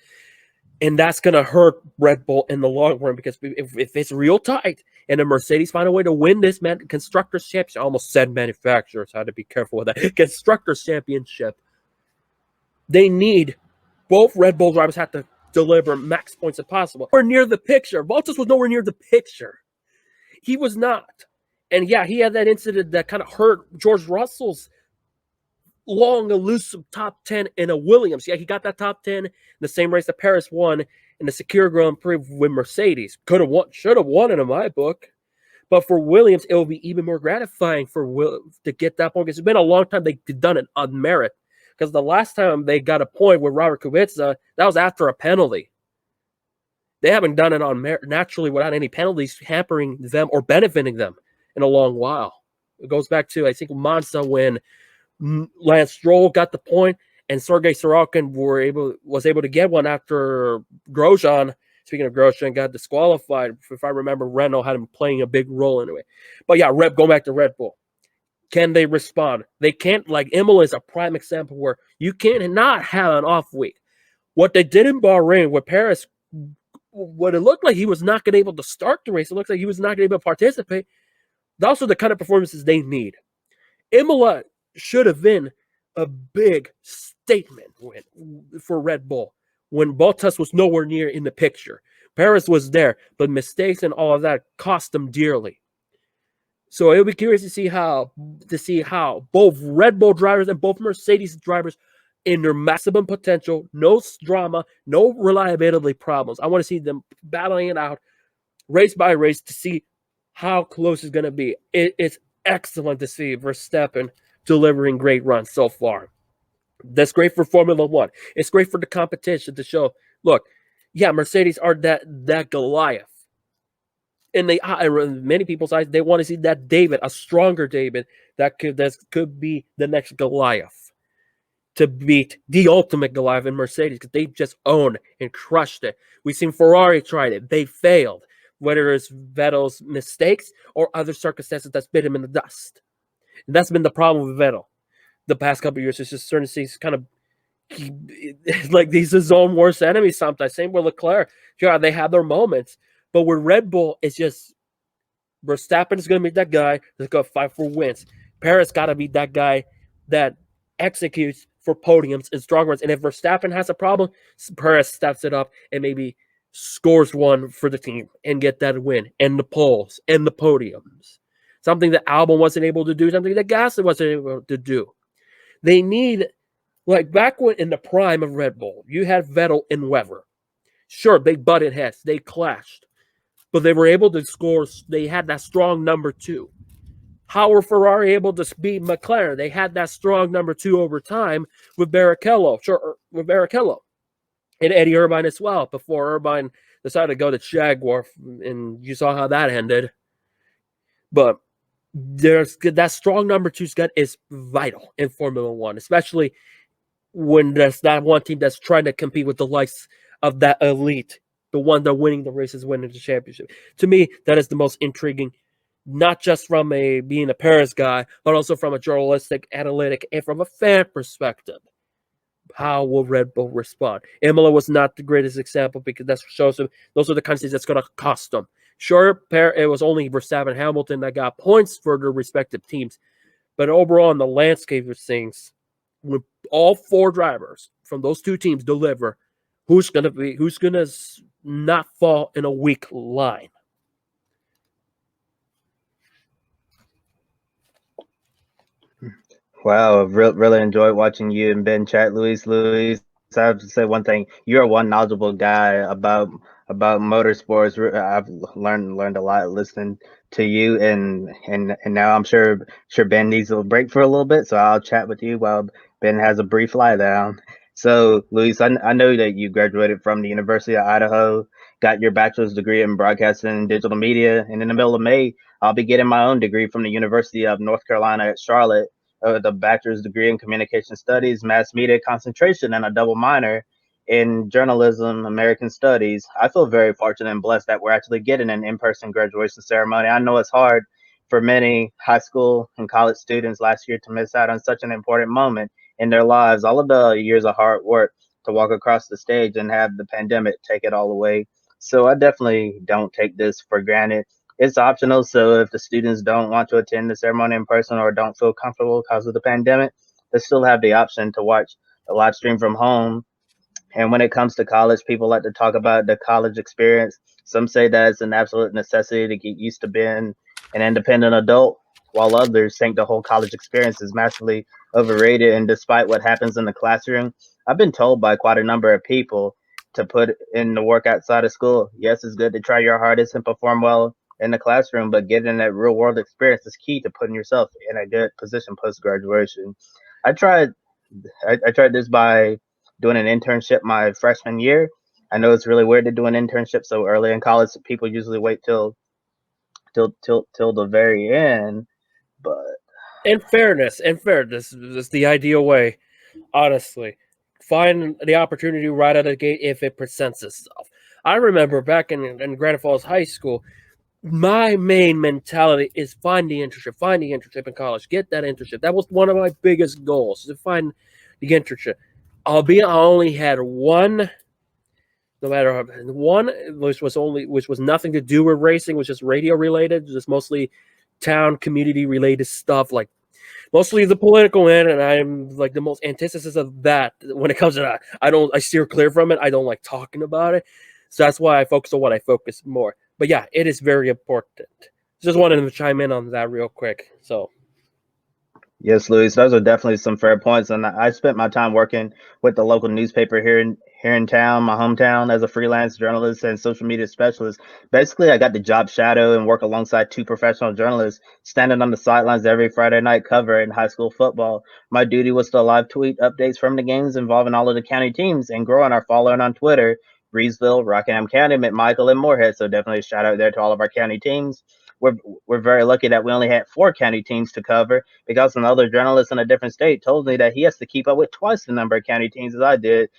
And that's going to hurt Red Bull in the long run, because if it's real tight and the Mercedes find a way to win this Constructors' Championship, I almost said manufacturers, I had to be careful with that, Constructors' Championship, they need, both Red Bull drivers have to deliver max points if possible. Or near the picture. Bottas was nowhere near the picture. He was not. And yeah, he had that incident that kind of hurt George Russell's long, elusive top 10 in a Williams. Yeah, he got that top 10 in the same race that Paris won in the Secure Grand Prix with Mercedes. Could have won, should have won it in my book. But for Williams, it will be even more gratifying to get that point, because it's been a long time they've done it on merit. Because the last time they got a point with Robert Kubica, that was after a penalty. They haven't done it on merit, naturally, without any penalties hampering them or benefiting them in a long while. It goes back to, I think, Monza, when Lance Stroll got the point and Sergei Sorokin was able to get one after Grosjean. Speaking of Grosjean, got disqualified. If I remember, Renault had him playing a big role anyway. But yeah, going back to Red Bull. Can they respond? They can't. Like Imola is a prime example where you cannot have an off week. What they did in Bahrain with Paris, what it looked like he was not going to be able to start the race. It looks like he was not going to be able to participate. Those are the kind of performances they need. Imola should have been a big statement win for Red Bull when Bottas was nowhere near in the picture. Perez was there, but mistakes and all of that cost them dearly. So it'll be curious to see how both Red Bull drivers and both Mercedes drivers, in their maximum potential, no drama, no reliability problems. I want to see them battling it out race by race to see how close it's going to be. It's excellent to see Verstappen delivering great runs so far. That's great for Formula One. It's great for the competition to show, look, yeah, Mercedes are that Goliath. And many people's eyes, they want to see that David, a stronger David, that could be the next Goliath to beat the ultimate Goliath in Mercedes, because they just owned and crushed it. We've seen Ferrari tried it. They failed, whether it's Vettel's mistakes or other circumstances that's bit him in the dust. And that's been the problem with Vettel the past couple of years. It's just starting to see kind of like he's his own worst enemy sometimes. Same with Leclerc. Yeah, they have their moments. But with Red Bull, it's just Verstappen is going to be that guy that's going to fight for wins. Perez got to be that guy that executes for podiums and strong runs. And if Verstappen has a problem, Perez steps it up and maybe scores one for the team and get that win and the poles and the podiums. Something that Albon wasn't able to do, something that Gasly wasn't able to do. They need, like back when in the prime of Red Bull, you had Vettel and Weber. Sure, they butted heads. They clashed. But they were able to score. They had that strong number two. How were Ferrari able to beat McLaren? They had that strong number two over time with Barrichello. Sure, with Barrichello. And Eddie Irvine as well, before Irvine decided to go to Jaguar. And you saw how that ended. But there's that strong number two is vital in Formula One, especially when there's that one team that's trying to compete with the likes of that elite, the one that winning the races, winning the championship. To me, that is the most intriguing, not just from being a Paris guy, but also from a journalistic, analytic, and from a fan perspective. How will Red Bull respond? Imola was not the greatest example because that shows them those are the countries that's going to cost them. Sure, it was only Verstappen and Hamilton that got points for their respective teams. But overall, in the landscape of things, when all four drivers from those two teams deliver, who's going to not fall in a weak line? Wow, I've really enjoyed watching you and Ben chat, Luis. I have to say one thing: you're one knowledgeable guy about motorsports. I've learned a lot listening to you, and now I'm sure Ben needs a break for a little bit, so I'll chat with you while Ben has a brief lie down. So, Luis, I know that you graduated from the University of Idaho, got your bachelor's degree in broadcasting and digital media, and in the middle of May, I'll be getting my own degree from the University of North Carolina at Charlotte, the bachelor's degree in communication studies, mass media concentration, and a double minor in journalism, American studies. I feel very fortunate and blessed that we're actually getting an in-person graduation ceremony. I know it's hard for many high school and college students last year to miss out on such an important moment in their lives. All of the years of hard work to walk across the stage and have the pandemic take it all away. So I definitely don't take this for granted. It's optional, so if the students don't want to attend the ceremony in person or don't feel comfortable because of the pandemic, they still have the option to watch the live stream from home. And when it comes to college, people like to talk about the college experience. Some say that it's an absolute necessity to get used to being an independent adult, while others think the whole college experience is massively overrated. And despite what happens in the classroom, I've been told by quite a number of people to put in the work outside of school. Yes, it's good to try your hardest and perform well in the classroom, but getting that real world experience is key to putting yourself in a good position post graduation. I tried I tried this by doing an internship my freshman year. I know it's really weird to do an internship so early in college. People usually wait till the very end, but In fairness, this is the ideal way, honestly. Find the opportunity right out of the gate if it presents itself. I remember back in Granite Falls High School, my main mentality is find the internship in college, get that internship. That was one of my biggest goals, to find the internship. Albeit I only had one, no matter how, one, which was nothing to do with racing, was just radio related, just mostly town community related stuff, like mostly the political end, and I'm like the most antithesis of that when it comes to that. I steer clear from it. I don't like talking about it. So that's why I focus on what I focus more. But yeah, it is very important. Just wanted to chime in on that real quick. So yes, Luis, those are definitely some fair points. And I spent my time working with the local newspaper here in town, my hometown, as a freelance journalist and social media specialist. Basically, I got the job shadow and work alongside two professional journalists, standing on the sidelines every Friday night covering high school football. My duty was to live tweet updates from the games involving all of the county teams and growing our following on Twitter. Breesville, Rockingham County, McMichael, and Moorhead. So definitely a shout out there to all of our county teams. We're, we're very lucky that we only had four county teams to cover because another journalist in a different state told me that he has to keep up with twice the number of county teams as I did.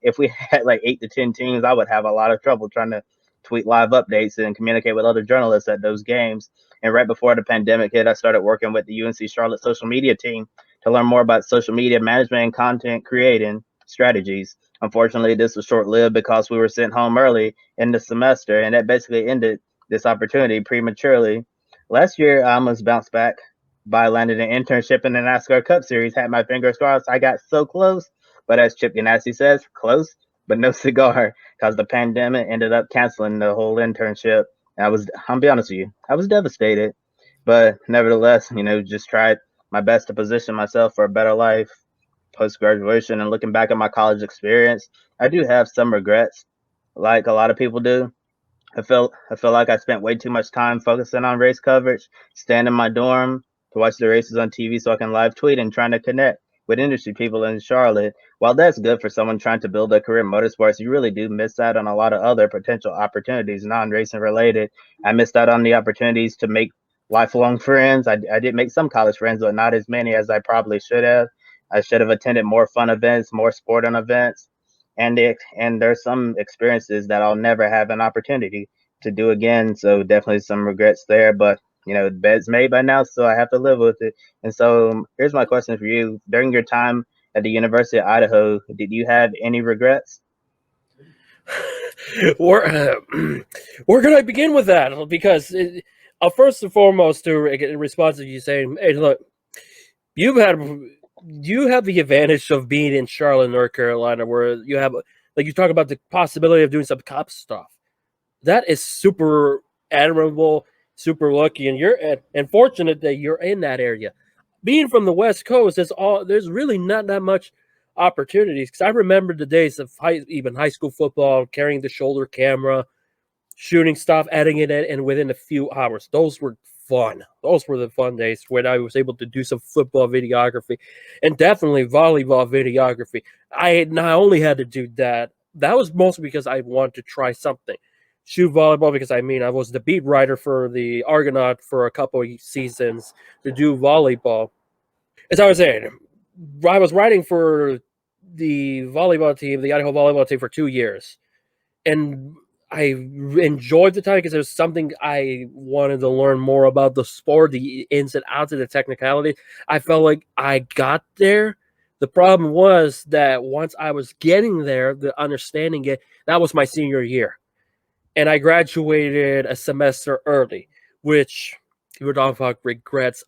If we had like 8 to 10 teams, I would have a lot of trouble trying to tweet live updates and communicate with other journalists at those games. And right before the pandemic hit, I started working with the UNC Charlotte social media team to learn more about social media management and content creating strategies. Unfortunately, this was short lived because we were sent home early in the semester, and that basically ended this opportunity prematurely. Last year, I almost bounced back by landing an internship in the NASCAR Cup Series. Had my fingers crossed. I got so close, but as Chip Ganassi says, close, but no cigar, because the pandemic ended up canceling the whole internship. I'll be honest with you, I was devastated, but nevertheless, just tried my best to position myself for a better life post graduation. And looking back at my college experience, I do have some regrets, like a lot of people do. I feel like I spent way too much time focusing on race coverage, staying in my dorm to watch the races on TV so I can live tweet and trying to connect with industry people in Charlotte. While that's good for someone trying to build a career in motorsports, you really do miss out on a lot of other potential opportunities, non-racing related. I missed out on the opportunities to make lifelong friends. I did make some college friends, but not as many as I probably should have. I should have attended more fun events, more sporting events, and there's some experiences that I'll never have an opportunity to do again. So definitely some regrets there, but the bed's made by now, so I have to live with it. And so here's my question for you: during your time at the University of Idaho, did you have any regrets? Where can I begin with that? Because first and foremost, to get in response to you saying, "Hey, look, you've had you have the advantage of being in Charlotte, North Carolina, where you have, like, you talk about the possibility of doing some cop stuff. That is super admirable, super lucky, and and fortunate that you're in that area. Being from the West Coast, there's really not that much opportunities. Because I remember the days of even high school football, carrying the shoulder camera, shooting stuff, adding it in, and within a few hours, those were fun. Those were the fun days when I was able to do some football videography, and definitely volleyball videography. I not only had to do that. That was mostly because I wanted to try something. Shoot volleyball because I was the beat writer for the Argonaut for a couple of seasons to do volleyball. As I was saying, I was writing for the volleyball team, the Idaho volleyball team, for 2 years, and I enjoyed the time because it was something I wanted to learn more about the sport, the ins and outs of the technicality. I felt like I got there. The problem was that once I was getting there, the understanding it, that was my senior year. And I graduated a semester early, which, if we're talking about regrets,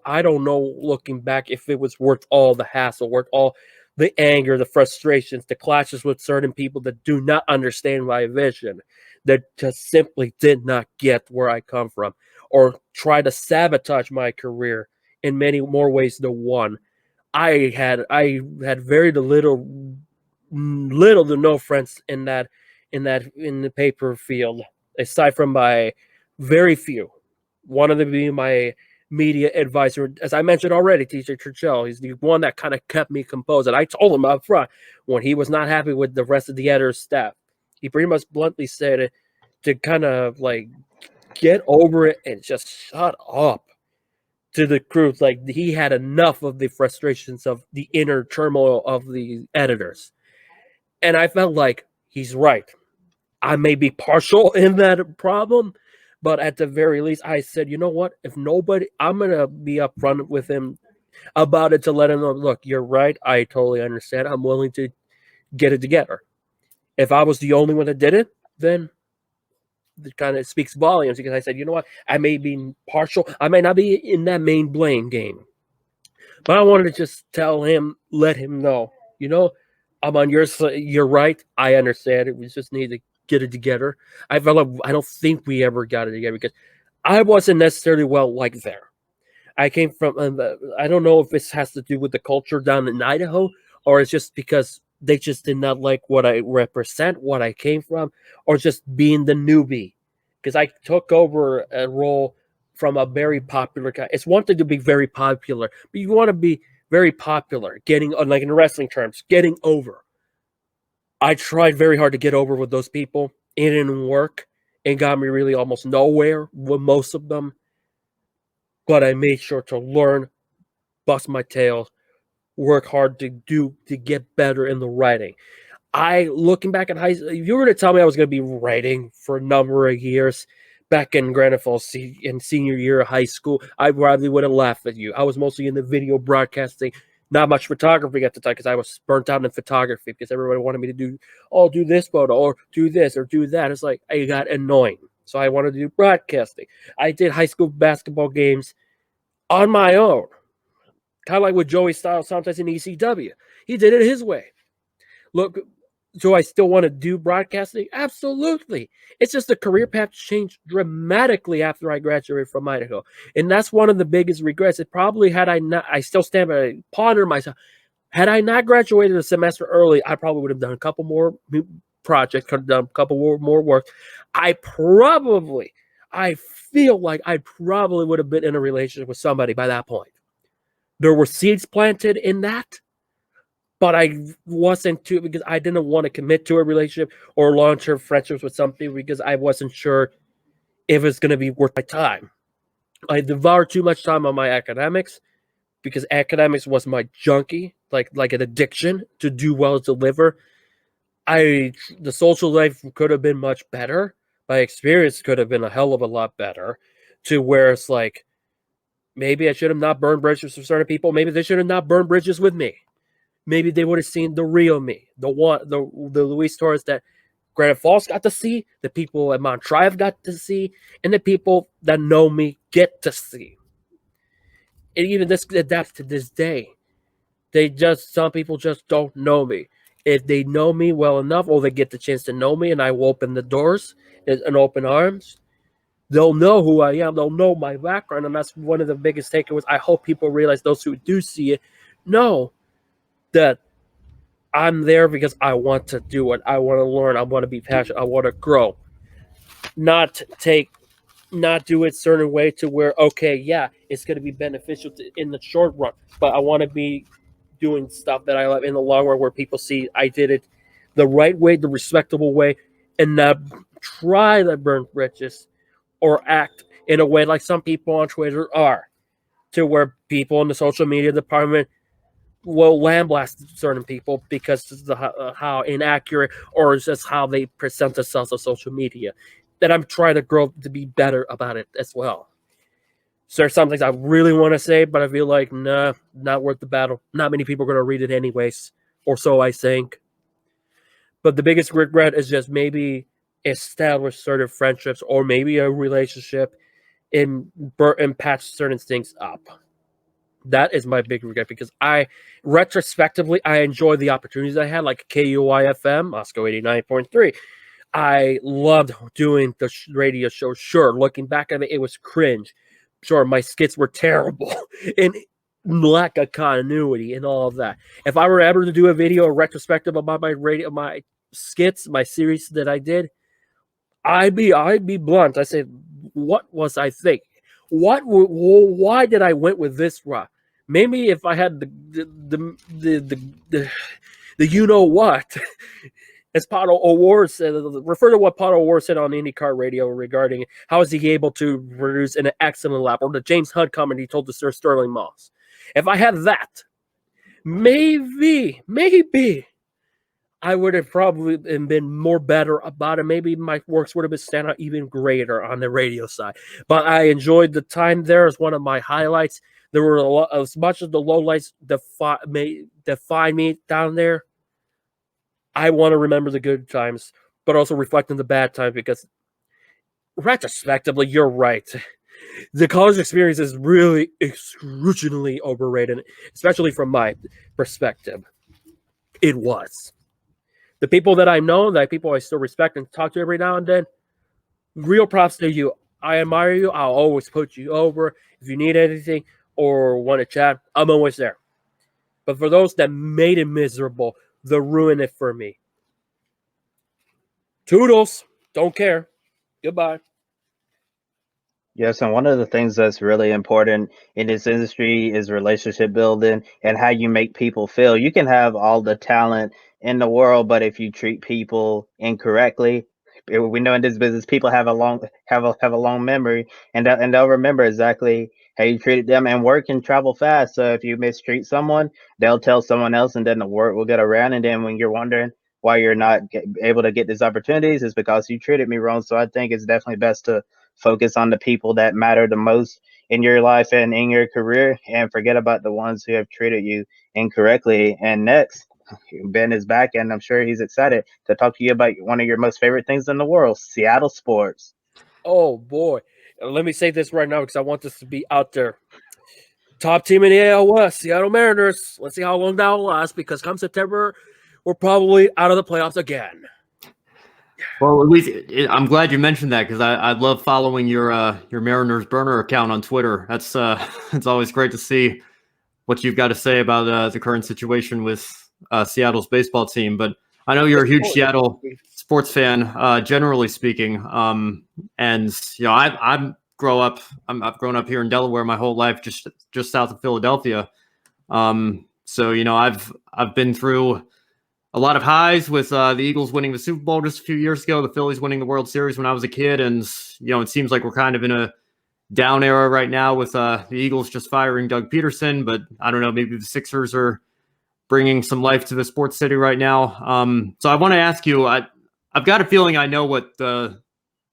I don't know, looking back, if it was worth all the hassle, worth all the anger, the frustrations, the clashes with certain people that do not understand my vision, that just simply did not get where I come from, or try to sabotage my career in many more ways than one. I had very little to no friends in the paper field, aside from my very few. One of them being my media advisor, as I mentioned already, TJ Churchill. He's the one that kind of kept me composed. And I told him up front when he was not happy with the rest of the editor staff. He pretty much bluntly said it to kind of like get over it and just shut up to the crew. Like, he had enough of the frustrations of the inner turmoil of the editors. And I felt like he's right. I may be partial in that problem, but at the very least, I said, you know what? If nobody, I'm going to be upfront with him about it to let him know, look, you're right. I totally understand. I'm willing to get it together. If I was the only one that did it, then it kind of speaks volumes, because I said, you know what? I may be partial. I may not be in that main blame game, but I wanted to just tell him, let him know, I'm on your side. You're right. I understand it. We just need to get it together. I felt like I don't think we ever got it together because I wasn't necessarily well liked there. I came from, I don't know if this has to do with the culture down in Idaho, or it's just because They just did not like what I represent, what I came from, or just being the newbie. Because I took over a role from a very popular guy. It's one thing to be very popular, but you want to be very popular, getting, like in wrestling terms, getting over. I tried very hard to get over with those people. It didn't work. It got me really almost nowhere with most of them. But I made sure to learn, bust my tail, work hard to get better in the writing. Looking back at high school, if you were to tell me I was going to be writing for a number of years back in Granite Falls in senior year of high school, I probably would have laughed at you. I was mostly in the video broadcasting, not much photography at the time because I was burnt out in photography because everybody wanted me to do this photo or do this or do that. It's like I got annoying. So I wanted to do broadcasting. I did high school basketball games on my own. Kind of like with Joey Styles sometimes in ECW. He did it his way. Look, do I still want to do broadcasting? Absolutely. It's just the career path changed dramatically after I graduated from Idaho. And that's one of the biggest regrets. It probably had I not, I still stand by, I ponder myself. Had I not graduated a semester early, I probably would have done a couple more projects, could have done a couple more work. I feel like I probably would have been in a relationship with somebody by that point. There were seeds planted in that, but I wasn't too, because I didn't want to commit to a relationship or long-term friendships with something because I wasn't sure if it's going to be worth my time. I devoured too much time on my academics because academics was my junkie, like an addiction to do well, to deliver. The social life could have been much better. My experience could have been a hell of a lot better, to where it's like, maybe I should have not burned bridges with certain people. Maybe they should have not burned bridges with me. Maybe they would have seen the real me, the Luis Torres that Granite Falls got to see, the people at Mount Tribe got to see, and the people that know me get to see. And even this adapts to this day. Some people just don't know me. If they know me well enough, or they get the chance to know me, and I will open the doors and open arms, they'll know who I am. They'll know my background, and that's one of the biggest takeaways. I hope people realize, those who do see it, know that I'm there because I want to do it. I want to learn. I want to be passionate. I want to grow. Not do it a certain way to where, okay, yeah, it's going to be beneficial in the short run, but I want to be doing stuff that I love in the long run, where people see I did it the right way, the respectable way, and not try to burn bridges or act in a way like some people on Twitter are, to where people in the social media department will lambaste certain people because of how inaccurate or just how they present themselves on social media. That I'm trying to grow to be better about it as well. So there's some things I really want to say, but I feel like, nah, not worth the battle. Not many people are going to read it anyways, or so I think. But the biggest regret is just maybe establish certain friendships or maybe a relationship and patch certain things up. That is my big regret, because retrospectively, I enjoyed the opportunities I had, like KUIFM, Moscow 89.3. I loved doing the radio show. Sure, looking back at it, it was cringe. Sure, my skits were terrible and lack of continuity and all of that. If I were ever to do a video, a retrospective about my skits, my series that I did, I'd be blunt. I said, what was I thinking? Why did I went with this route? Maybe if I had the you know what, as Pato O'Ward said, refer to what Pato O'Ward said on IndyCar Radio regarding how is he able to produce an excellent lap, or the James Hunt comment he told to Sir Sterling Moss. If I had that, maybe I would have probably been more better about it. Maybe my works would have been stand out even greater on the radio side. But I enjoyed the time there as one of my highlights. There were a lot, as much as the lowlights define me down there, I want to remember the good times, but also reflect on the bad times, because retrospectively, you're right. The college experience is really excruciatingly overrated, especially from my perspective. It was. The people that I know, the people I still respect and talk to every now and then, real props to you. I admire you. I'll always put you over. If you need anything or want to chat, I'm always there. But for those that made it miserable, they ruin it for me. Toodles. Don't care. Goodbye. Yes, and one of the things that's really important in this industry is relationship building and how you make people feel. You can have all the talent in the world, but if you treat people incorrectly, we know in this business people have a long memory, and they'll remember exactly how you treated them. And word can travel fast, so if you mistreat someone, they'll tell someone else, and then the word will get around. And then when you're wondering why you're not able to get these opportunities, is because you treated me wrong. So I think it's definitely best to focus on the people that matter the most in your life and in your career, and forget about the ones who have treated you incorrectly. And next, Ben is back, and I'm sure he's excited to talk to you about one of your most favorite things in the world, Seattle sports. Oh boy. Let me say this right now because I want this to be out there. Top team in the AL West, Seattle Mariners. Let's see how long that will last because come September, we're probably out of the playoffs again. Well, at least I'm glad you mentioned that because I love following your Mariners burner account on Twitter. That's it's always great to see what you've got to say about the current situation with Seattle's baseball team. But I know you're a huge Seattle sports fan, generally speaking. And I've grown up here in Delaware my whole life, just south of Philadelphia. So I've been through a lot of highs with the Eagles winning the Super Bowl just a few years ago, the Phillies winning the World Series when I was a kid, and it seems like we're kind of in a down era right now with the Eagles just firing Doug Peterson, but I don't know, maybe the Sixers are bringing some life to the sports city right now. So I want to ask you, I've got a feeling I know what the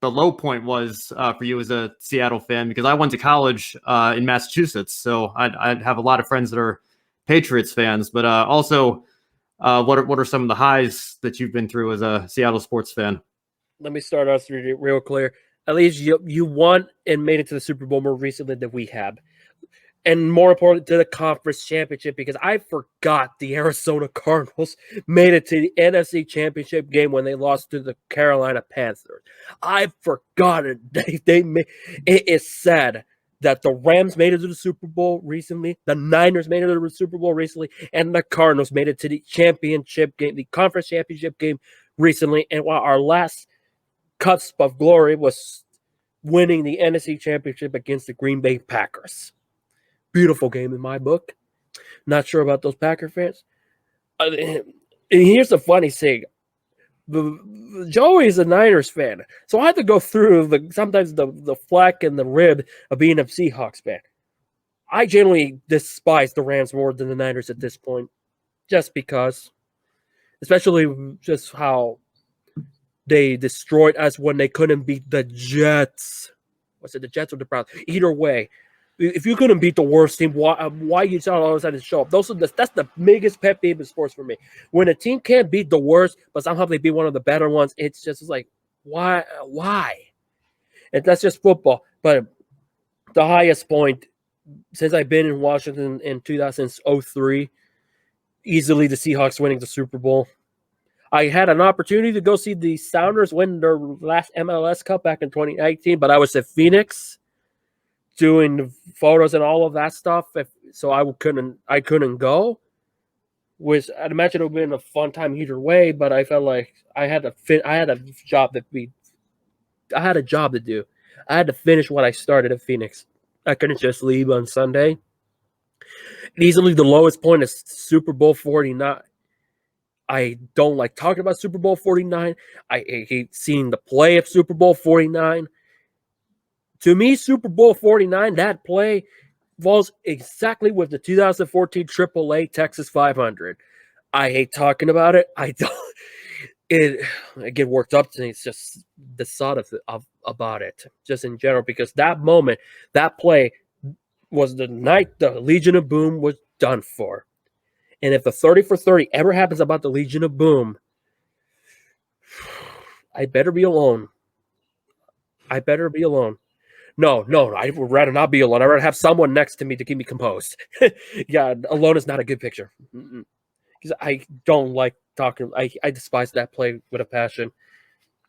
low point was for you as a Seattle fan, because I went to college in Massachusetts, so I'd have a lot of friends that are Patriots fans, but also what are some of the highs that you've been through as a Seattle sports fan? Let me start off real clear. At least you won and made it to the Super Bowl more recently than we have. And more important, to the conference championship, because I forgot the Arizona Cardinals made it to the NFC championship game when they lost to the Carolina Panthers. I forgot it. It is sad that the Rams made it to the Super Bowl recently, the Niners made it to the Super Bowl recently, and the Cardinals made it to the championship game, the conference championship game recently. And while our last cusp of glory was winning the NFC championship against the Green Bay Packers. Beautiful game in my book. Not sure about those Packer fans. And here's the funny thing. Joey is a Niners fan, so I had to go through sometimes the flack and the rib of being a Seahawks fan. I generally despise the Rams more than the Niners at this point, just because, especially just how they destroyed us when they couldn't beat the Jets. Was it the Jets or the Browns? Either way, if you couldn't beat the worst team, why you tell all of a sudden show up? That's the biggest pet peeve in sports for me. When a team can't beat the worst, but somehow they beat one of the better ones, it's just like, why? And that's just football. But the highest point since I've been in Washington in 2003, easily the Seahawks winning the Super Bowl. I had an opportunity to go see the Sounders win their last MLS Cup back in 2019, but I was at Phoenix doing photos and all of that stuff, so I couldn't go. Which I'd imagine it would have been a fun time either way, but I felt like I had a job to do. I had to finish what I started at Phoenix. I couldn't just leave on Sunday. Easily the lowest point is Super Bowl 49. I don't like talking about Super Bowl 49. I hate seeing the play of Super Bowl 49. To me, Super Bowl 49, that play falls exactly with the 2014 AAA Texas 500. I hate talking about it. I get worked up to me. It's just the thought about it, just in general, because that moment, that play was the night the Legion of Boom was done for. And if the 30 for 30 ever happens about the Legion of Boom, I better be alone. No, I would rather not be alone. I'd rather have someone next to me to keep me composed. Yeah, alone is not a good picture. Because I don't like talking. I despise that play with a passion.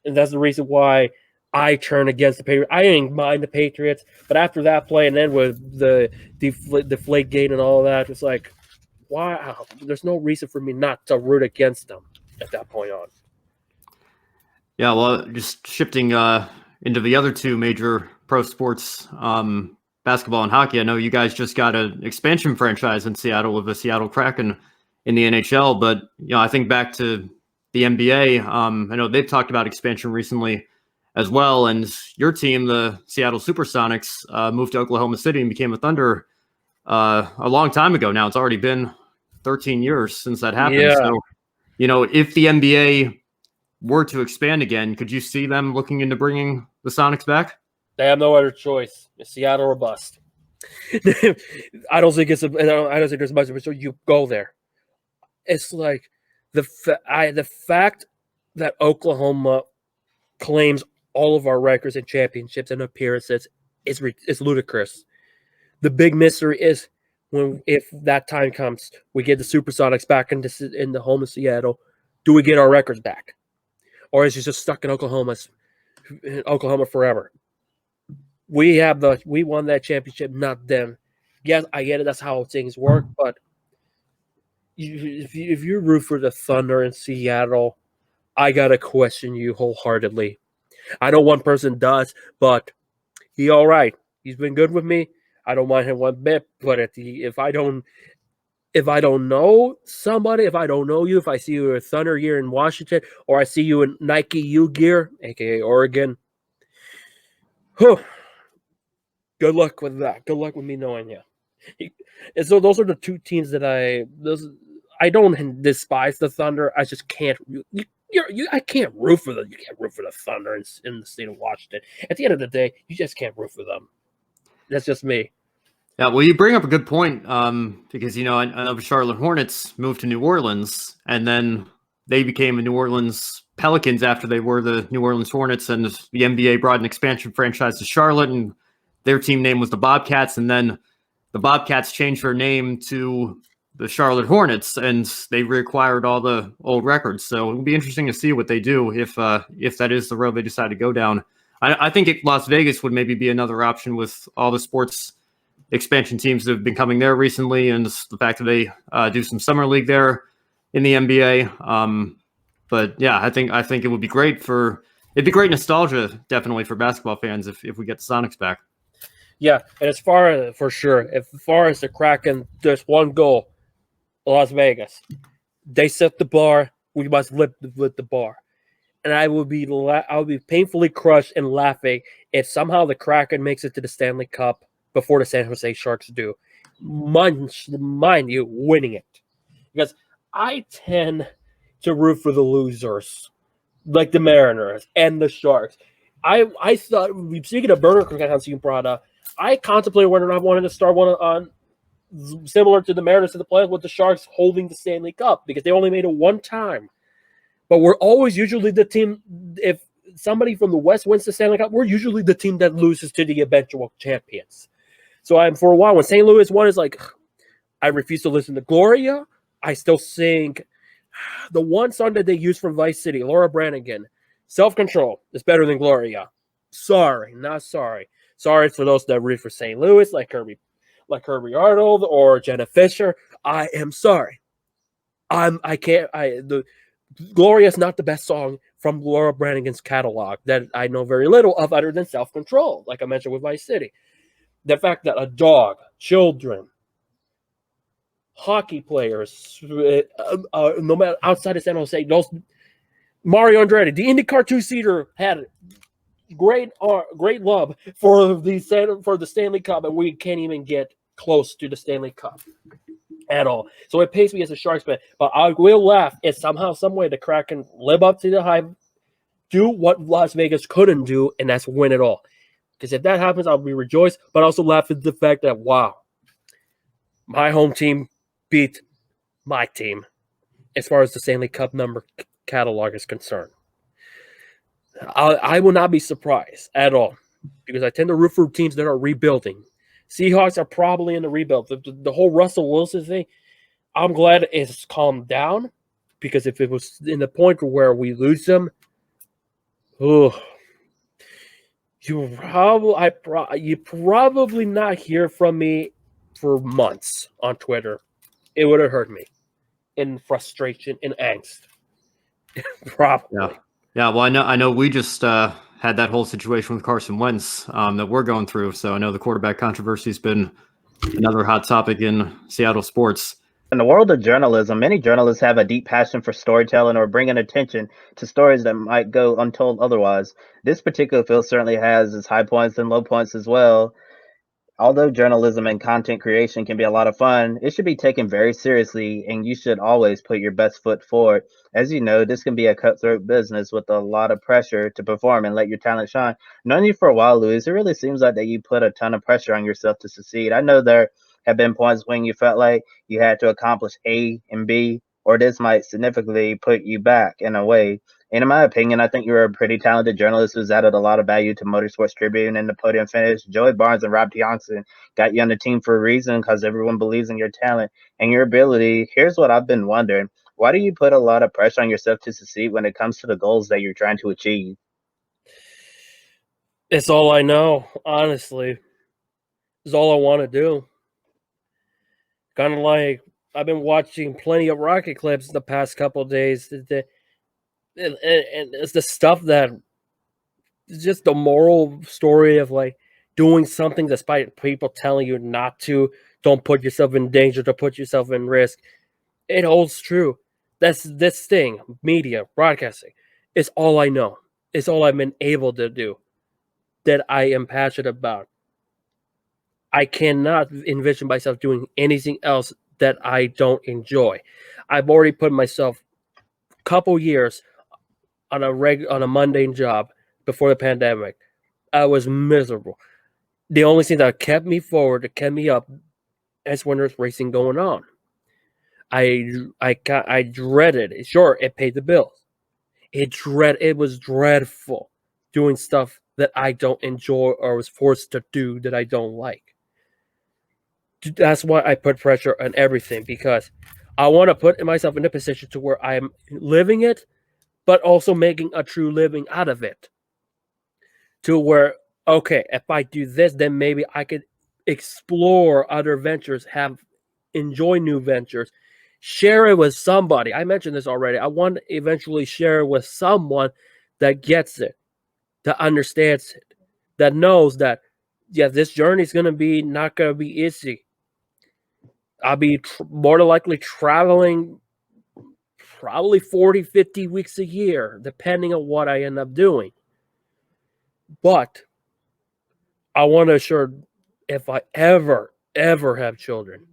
And that's the reason why I turn against the Patriots. I didn't mind the Patriots, but after that play and then with the Deflategate and all of that, it's like, why? There's no reason for me not to root against them at that point on. Yeah, well, just shifting into the other two major pro sports, basketball and hockey. I know you guys just got an expansion franchise in Seattle with the Seattle Kraken in the NHL, but I think back to the NBA. I know they've talked about expansion recently as well, and your team, the Seattle Supersonics, moved to Oklahoma City and became a Thunder a long time ago now. It's already been 13 years since that happened. Yeah. So, if the NBA were to expand again, could you see them looking into bringing the Sonics back? They have no other choice. It's Seattle or bust. I don't think there's much of it. So you go there. It's like the fact that Oklahoma claims all of our records and championships and appearances is ludicrous. The big mystery is if that time comes, we get the Supersonics back in the home of Seattle. Do we get our records back, or is it just stuck in Oklahoma forever? We won that championship, not them. Yes, I get it. That's how things work. But if you root for the Thunder in Seattle, I gotta question you wholeheartely. I know one person does, but he all right. He's been good with me. I don't mind him one bit. But if I don't know somebody, if I don't know you, if I see you in Thunder gear in Washington, or I see you in Nike U gear, aka Oregon, good luck with that. Good luck with me knowing you. And so those are the two teams that I don't despise the Thunder. I just can't. I can't root for them. You can't root for the Thunder in the state of Washington. At the end of the day, you just can't root for them. That's just me. Yeah, well, you bring up a good point because, I know the Charlotte Hornets moved to New Orleans, and then they became the New Orleans Pelicans after they were the New Orleans Hornets, and the NBA brought an expansion franchise to Charlotte, and their team name was the Bobcats, and then the Bobcats changed their name to the Charlotte Hornets, and they reacquired all the old records. So it will be interesting to see what they do if that is the road they decide to go down. I think Las Vegas would maybe be another option with all the sports expansion teams that have been coming there recently, and the fact that they do some summer league there in the NBA. But yeah, I think it would be great it'd be great nostalgia definitely for basketball fans if we get the Sonics back. Yeah, and as far as the Kraken, there's one goal: Las Vegas. They set the bar. We must live with the bar. And I will be painfully crushed and laughing if somehow the Kraken makes it to the Stanley Cup before the San Jose Sharks do. Mind you, winning it. Because I tend to root for the losers, like the Mariners and the Sharks. I thought, speaking of burner accounts you brought up, I contemplated whether or not I wanted to start one on similar to the Mariners in the playoffs with the Sharks holding the Stanley Cup because they only made it one time. But we're always usually the team, if somebody from the West wins the Stanley Cup, we're usually the team that loses to the eventual champions. So for a while, when St. Louis won, it's like, I refuse to listen to Gloria. I still sing the one song that they used from Vice City, Laura Branigan, Self-Control, is better than Gloria. Sorry, not sorry. Sorry for those that root for St. Louis, like Kirby Arnold or Jenna Fisher. I am sorry. Gloria is not the best song from Laura Branigan's catalog that I know very little of other than Self-Control, like I mentioned with Vice City. The fact that a dog, children, hockey players, no matter outside of San Jose, those Mario Andretti, the IndyCar two-seater had great love for the Stanley Cup, and we can't even get close to the Stanley Cup at all. So it pains me as a Sharks fan, but I will laugh if somehow, some way, the Kraken live up to the hype, do what Las Vegas couldn't do, and that's win it all. Because if that happens, I'll be rejoiced, but also laugh at the fact that, wow, my home team beat my team as far as the Stanley Cup number catalog is concerned. I will not be surprised at all because I tend to root for teams that are rebuilding. Seahawks are probably in the rebuild. The whole Russell Wilson thing, I'm glad it's calmed down because if it was in the point where we lose them, you probably not hear from me for months on Twitter it would have hurt me in frustration and angst. Probably. Yeah. Well, I know. We just had that whole situation with Carson Wentz that we're going through. So I know the quarterback controversy has been another hot topic in Seattle sports. In the world of journalism, many journalists have a deep passion for storytelling or bringing attention to stories that might go untold otherwise. This particular field certainly has its high points and low points as well. Although journalism and content creation can be a lot of fun, it should be taken very seriously and you should always put your best foot forward. As you know, this can be a cutthroat business with a lot of pressure to perform and let your talent shine. Knowing you for a while, Luis, it really seems like that you put a ton of pressure on yourself to succeed. I know there have been points when you felt like you had to accomplish A and B, or this might significantly put you back in a way. And in my opinion, I think you're a pretty talented journalist who's added a lot of value to Motorsports Tribune and the Podium finish. Joey Barnes and Rob Tiongson got you on the team for a reason because everyone believes in your talent and your ability. Here's what I've been wondering. Why do you put a lot of pressure on yourself to succeed when it comes to the goals that you're trying to achieve? It's all I know, honestly. It's all I want to do. Kind of like I've been watching plenty of rocket clips the past couple of days. And it's the stuff that it's just the moral story of like doing something despite people telling you not to. Don't put yourself in danger, to put yourself in risk. It holds true. That's this thing, media, broadcasting. It's all I know. It's all I've been able to do that I am passionate about. I cannot envision myself doing anything else that I don't enjoy. I've already put myself a couple years on a mundane job before the pandemic. I was miserable. The only thing that kept me forward, that kept me up, is when there's racing going on. I dreaded it. Sure, it paid the bills. It was dreadful doing stuff that I don't enjoy or was forced to do that I don't like. That's why I put pressure on everything, because I want to put myself in a position to where I'm living it, but also making a true living out of it. To where, okay, if I do this, then maybe I could explore other ventures, enjoy new ventures, share it with somebody. I mentioned this already. I want to eventually share it with someone that gets it, that understands it, that knows that, yeah, this journey is not going to be easy. I'll be more than likely traveling probably 40, 50 weeks a year, depending on what I end up doing. But I want to assure, if I ever have children,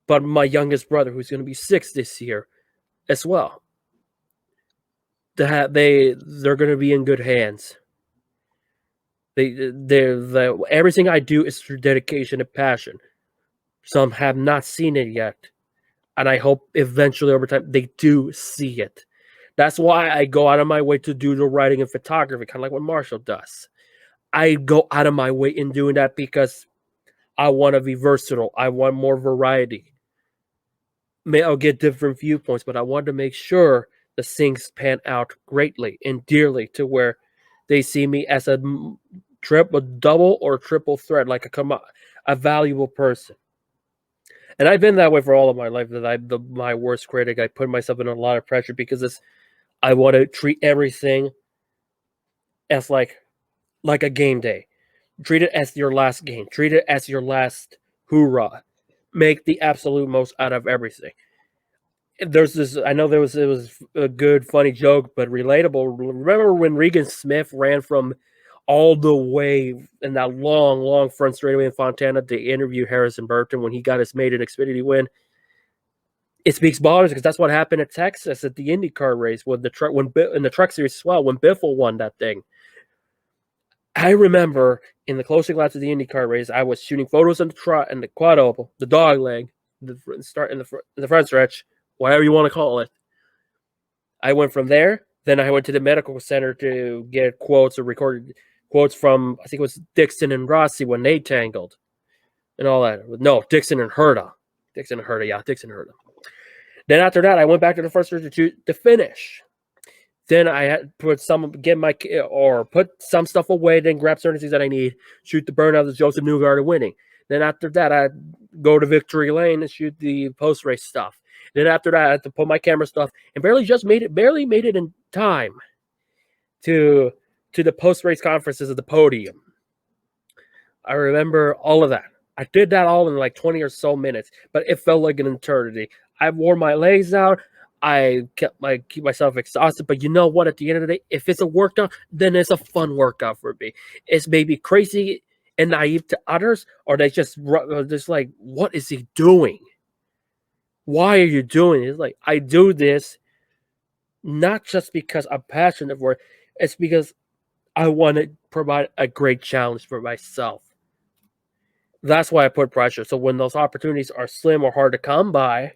but my youngest brother, who's going to be 6 this year as well, they're going to be in good hands. Everything I do is through dedication and passion. Some have not seen it yet, and I hope eventually over time they do see it. That's why I go out of my way to do the writing and photography, kind of like what Marshall does. I go out of my way in doing that because I want to be versatile. I want more variety. I'll get different viewpoints, but I want to make sure the things pan out greatly and dearly to where they see me as a double or triple threat, like a valuable person. And I've been that way for all of my life. That I'm my worst critic. I put myself in a lot of pressure because I want to treat everything as like a game day. Treat it as your last game. Treat it as your last hoorah. Make the absolute most out of everything. There's this. I know it was a good, funny joke, but relatable. Remember when Regan Smith ran from all the way in that long front straightaway in Fontana to interview Harrison Burton when he got his maiden Xfinity win? It speaks volumes because that's what happened at Texas at the IndyCar race in the Truck Series as well, when Biffle won that thing. I remember in the closing laps of the IndyCar race, I was shooting photos on the trot and the quad oval, the dog leg, the start in the front stretch, whatever you want to call it. I went from there. Then I went to the medical center to get quotes or recorded quotes from, I think it was Dixon and Rossi when they tangled and all that. No, Dixon and Herta. Dixon and Herta. Then after that, I went back to the first stretch to finish. Then I had put some stuff away, then grab certain things that I need, shoot the burnout of Joseph Newgarden winning. Then after that, I'd go to Victory Lane and shoot the post race stuff. Then after that, I had to put my camera stuff and barely made it in time to the post race conferences at the Podium. I remember all of that. I did that all in like 20 or so minutes, but it felt like an eternity. I wore my legs out. I keep myself exhausted, but you know what? At the end of the day, if it's a workout, then it's a fun workout for me. It's maybe crazy and naive to others, or they just like, what is he doing? Why are you doing it? It's like, I do this not just because I'm passionate for it. It's because I want to provide a great challenge for myself. That's why I put pressure. So when those opportunities are slim or hard to come by,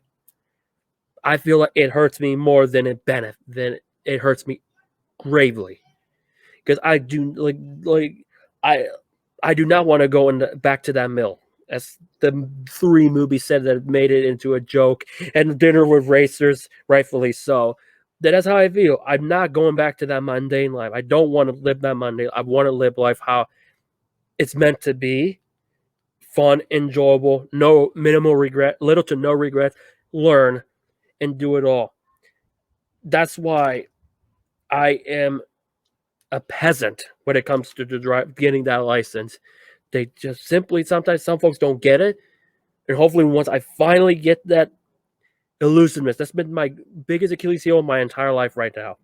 I feel like it hurts me more than it hurts me gravely. Because I do I do not want to go back to that mill. As the 3 movies said, that made it into a joke, and Dinner with Racers, rightfully so. That's how I feel. I'm not going back to that mundane life. I don't want to live that mundane. I want to live life how it's meant to be. Fun, enjoyable, no minimal regret, little to no regrets, learn and do it all. That's why I am a peasant when it comes to getting that license. They just simply, sometimes some folks don't get it. And hopefully once I finally get that elusiveness, that's been my biggest Achilles heel in my entire life right now.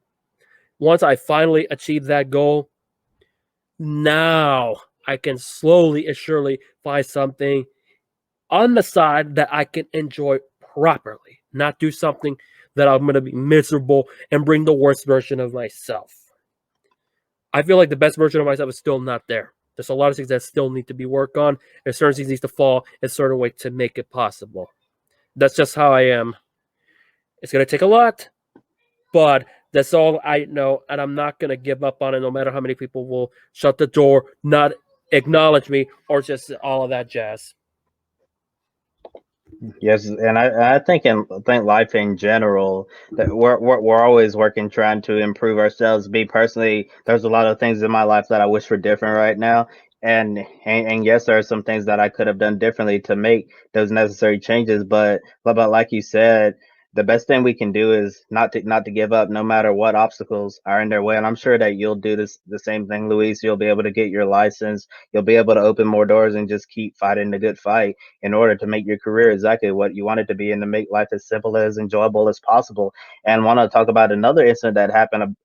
Once I finally achieve that goal, now I can slowly and surely find something on the side that I can enjoy properly, not do something that I'm going to be miserable and bring the worst version of myself. I feel like the best version of myself is still not there. There's a lot of things that still need to be worked on, and certain things need to fall in a certain way to make it possible. That's just how I am. It's going to take a lot, but that's all I know, and I'm not going to give up on it no matter how many people will shut the door, not acknowledge me, or just all of that jazz. Yes, and I think life in general that we're always working trying to improve ourselves. Me personally, there's a lot of things in my life that I wish were different right now, and yes, there are some things that I could have done differently to make those necessary changes. But like you said, the best thing we can do is not to give up, no matter what obstacles are in their way. And I'm sure that you'll do the same thing, Luis. You'll be able to get your license. You'll be able to open more doors and just keep fighting the good fight in order to make your career exactly what you want it to be and to make life as simple as enjoyable as possible. And want to talk about another incident that happened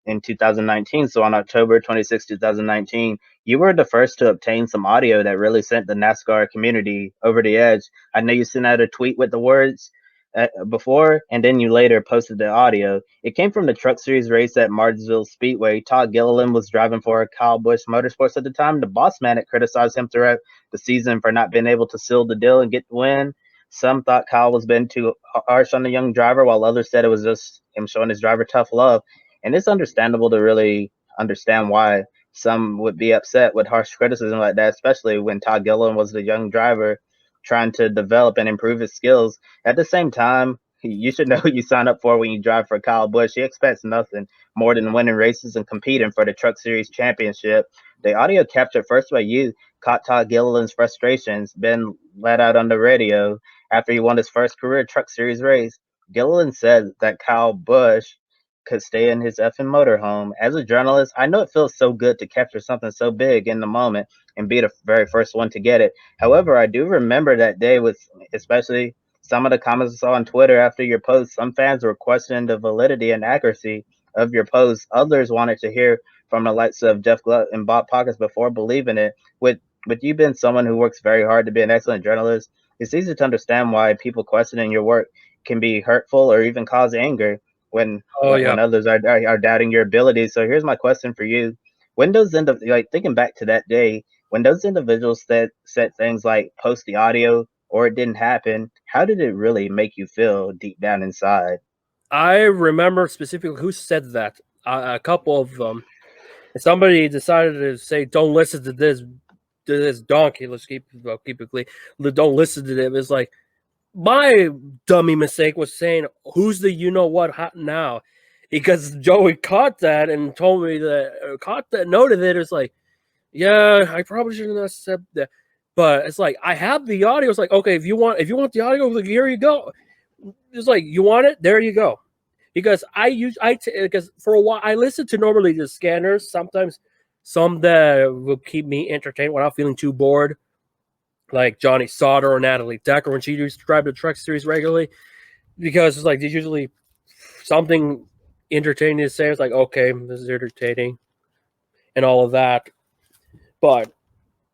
in 2019. So on October 26, 2019, you were the first to obtain some audio that really sent the NASCAR community over the edge. I know you sent out a tweet with the words before, and then you later posted the audio. It came from the Truck Series race at Martinsville Speedway. Todd Gilliland was driving for Kyle Busch Motorsports at the time. The boss man had criticized him throughout the season for not being able to seal the deal and get the win. Some thought Kyle was being too harsh on the young driver, while others said it was just him showing his driver tough love. And it's understandable to really understand why some would be upset with harsh criticism like that, especially when Todd Gilliland was the young driver trying to develop and improve his skills. At the same time, you should know who you sign up for when you drive for Kyle Busch. He expects nothing more than winning races and competing for the Truck Series championship. The audio captured first by you caught Todd Gilliland's frustrations, been let out on the radio after he won his first career Truck Series race. Gilliland said that Kyle Busch could stay in his effing motorhome. As a journalist, I know it feels so good to capture something so big in the moment and be the very first one to get it. However, I do remember that day with especially some of the comments I saw on Twitter after your post. Some fans were questioning the validity and accuracy of your post. Others wanted to hear from the likes of Jeff Gluck and Bob Pockets before believing it. With you being someone who works very hard to be an excellent journalist, it's easy to understand why people questioning your work can be hurtful or even cause anger when when others are doubting your abilities. So here's my question for you: when those like thinking back to that day, when those individuals said things like post the audio or it didn't happen, how did it really make you feel deep down inside? I remember specifically who said that. A couple of them. Somebody decided to say, "Don't listen to this donkey." Let's keep it clean. Don't listen to them. It's like my dummy mistake was saying, "Who's the you know what hot now?" Because Joey caught that and told me that noted it. It's like, yeah, I probably shouldn't have said that. But it's like I have the audio. It's like, okay, if you want the audio, like, here you go. It's like, you want it, there you go. Because because for a while I listen to normally the scanners, sometimes some that will keep me entertained without feeling too bored, like Johnny Sauter or Natalie Decker when she used to drive the truck series regularly, because it's like there's usually something entertaining to say. It's like, okay, this is entertaining and all of that. But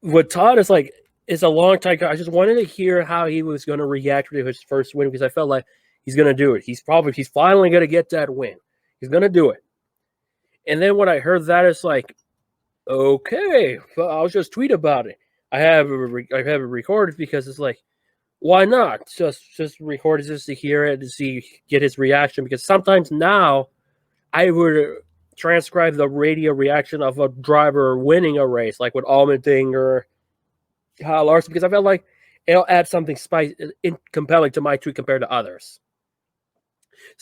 with Todd, it's a long time. I just wanted to hear how he was going to react to his first win, because I felt like he's going to do it. He's finally going to get that win. He's going to do it. And then when I heard that, it's like, okay, well, I'll just tweet about it. I have it recorded because it's like, why not? Just record it just to hear it, to get his reaction. Because sometimes now I would transcribe the radio reaction of a driver winning a race, like with Allmendinger or Kyle Larson, because I felt like it'll add something compelling to my tweet compared to others.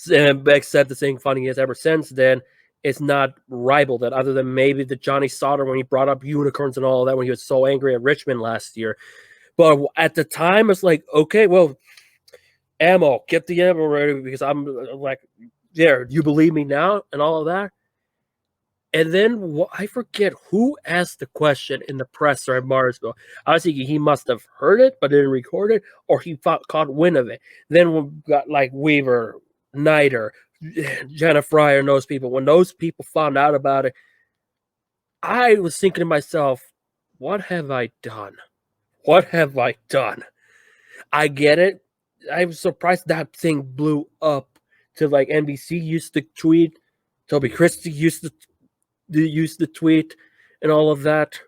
Except the thing funny is, ever since then, it's not rivaled that, other than maybe the Johnny Sauter when he brought up unicorns and all that when he was so angry at Richmond last year. But at the time, it's like, okay, well, ammo, get the ammo ready, because I'm like, there, you believe me now and all of that. And then I forget who asked the question in the presser at Marsville. I was thinking he must have heard it but didn't record it, or he caught wind of it. Then we got like Weaver, Schneider, Jenna Fryer, and those people. When those people found out about it, I was thinking to myself, what have I done? What have I done? I get it. I was surprised that thing blew up to like NBC used to tweet, Toby Christie used to tweet, and all of that.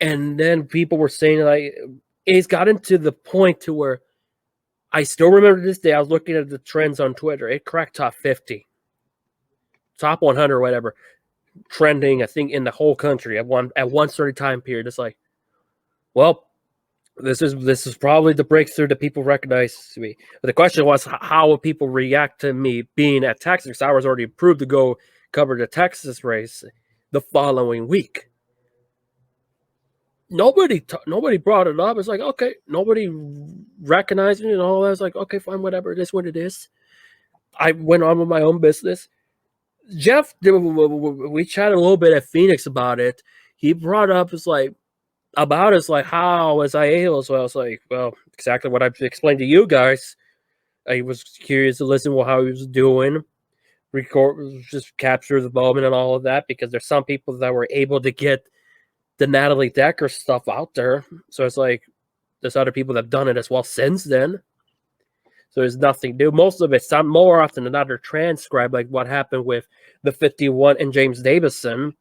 And then people were saying, like, it's gotten to the point to where I still remember this day. I was looking at the trends on Twitter. It cracked top 50, top 100, whatever, trending, I think, in the whole country at one certain time period. It's like, well, this is probably the breakthrough that people recognize me. But the question was, how will people react to me being at Texas? Because I was already approved to go cover the Texas race the following week. Nobody brought it up. It's like, okay, nobody recognized me and all that. It's like, okay, fine, whatever. It is what it is. I went on with my own business. Jeff, we chatted a little bit at Phoenix about it. He brought up, how was I able? So I was like, well, exactly what I've explained to you guys. I was curious to listen to how he was doing, just capture the moment and all of that, because there's some people that were able to get the Natalie Decker stuff out there. So it's like, there's other people that have done it as well since then. So there's nothing new. Most of it, some more often than not, are transcribed, like what happened with the 51 and James Davison.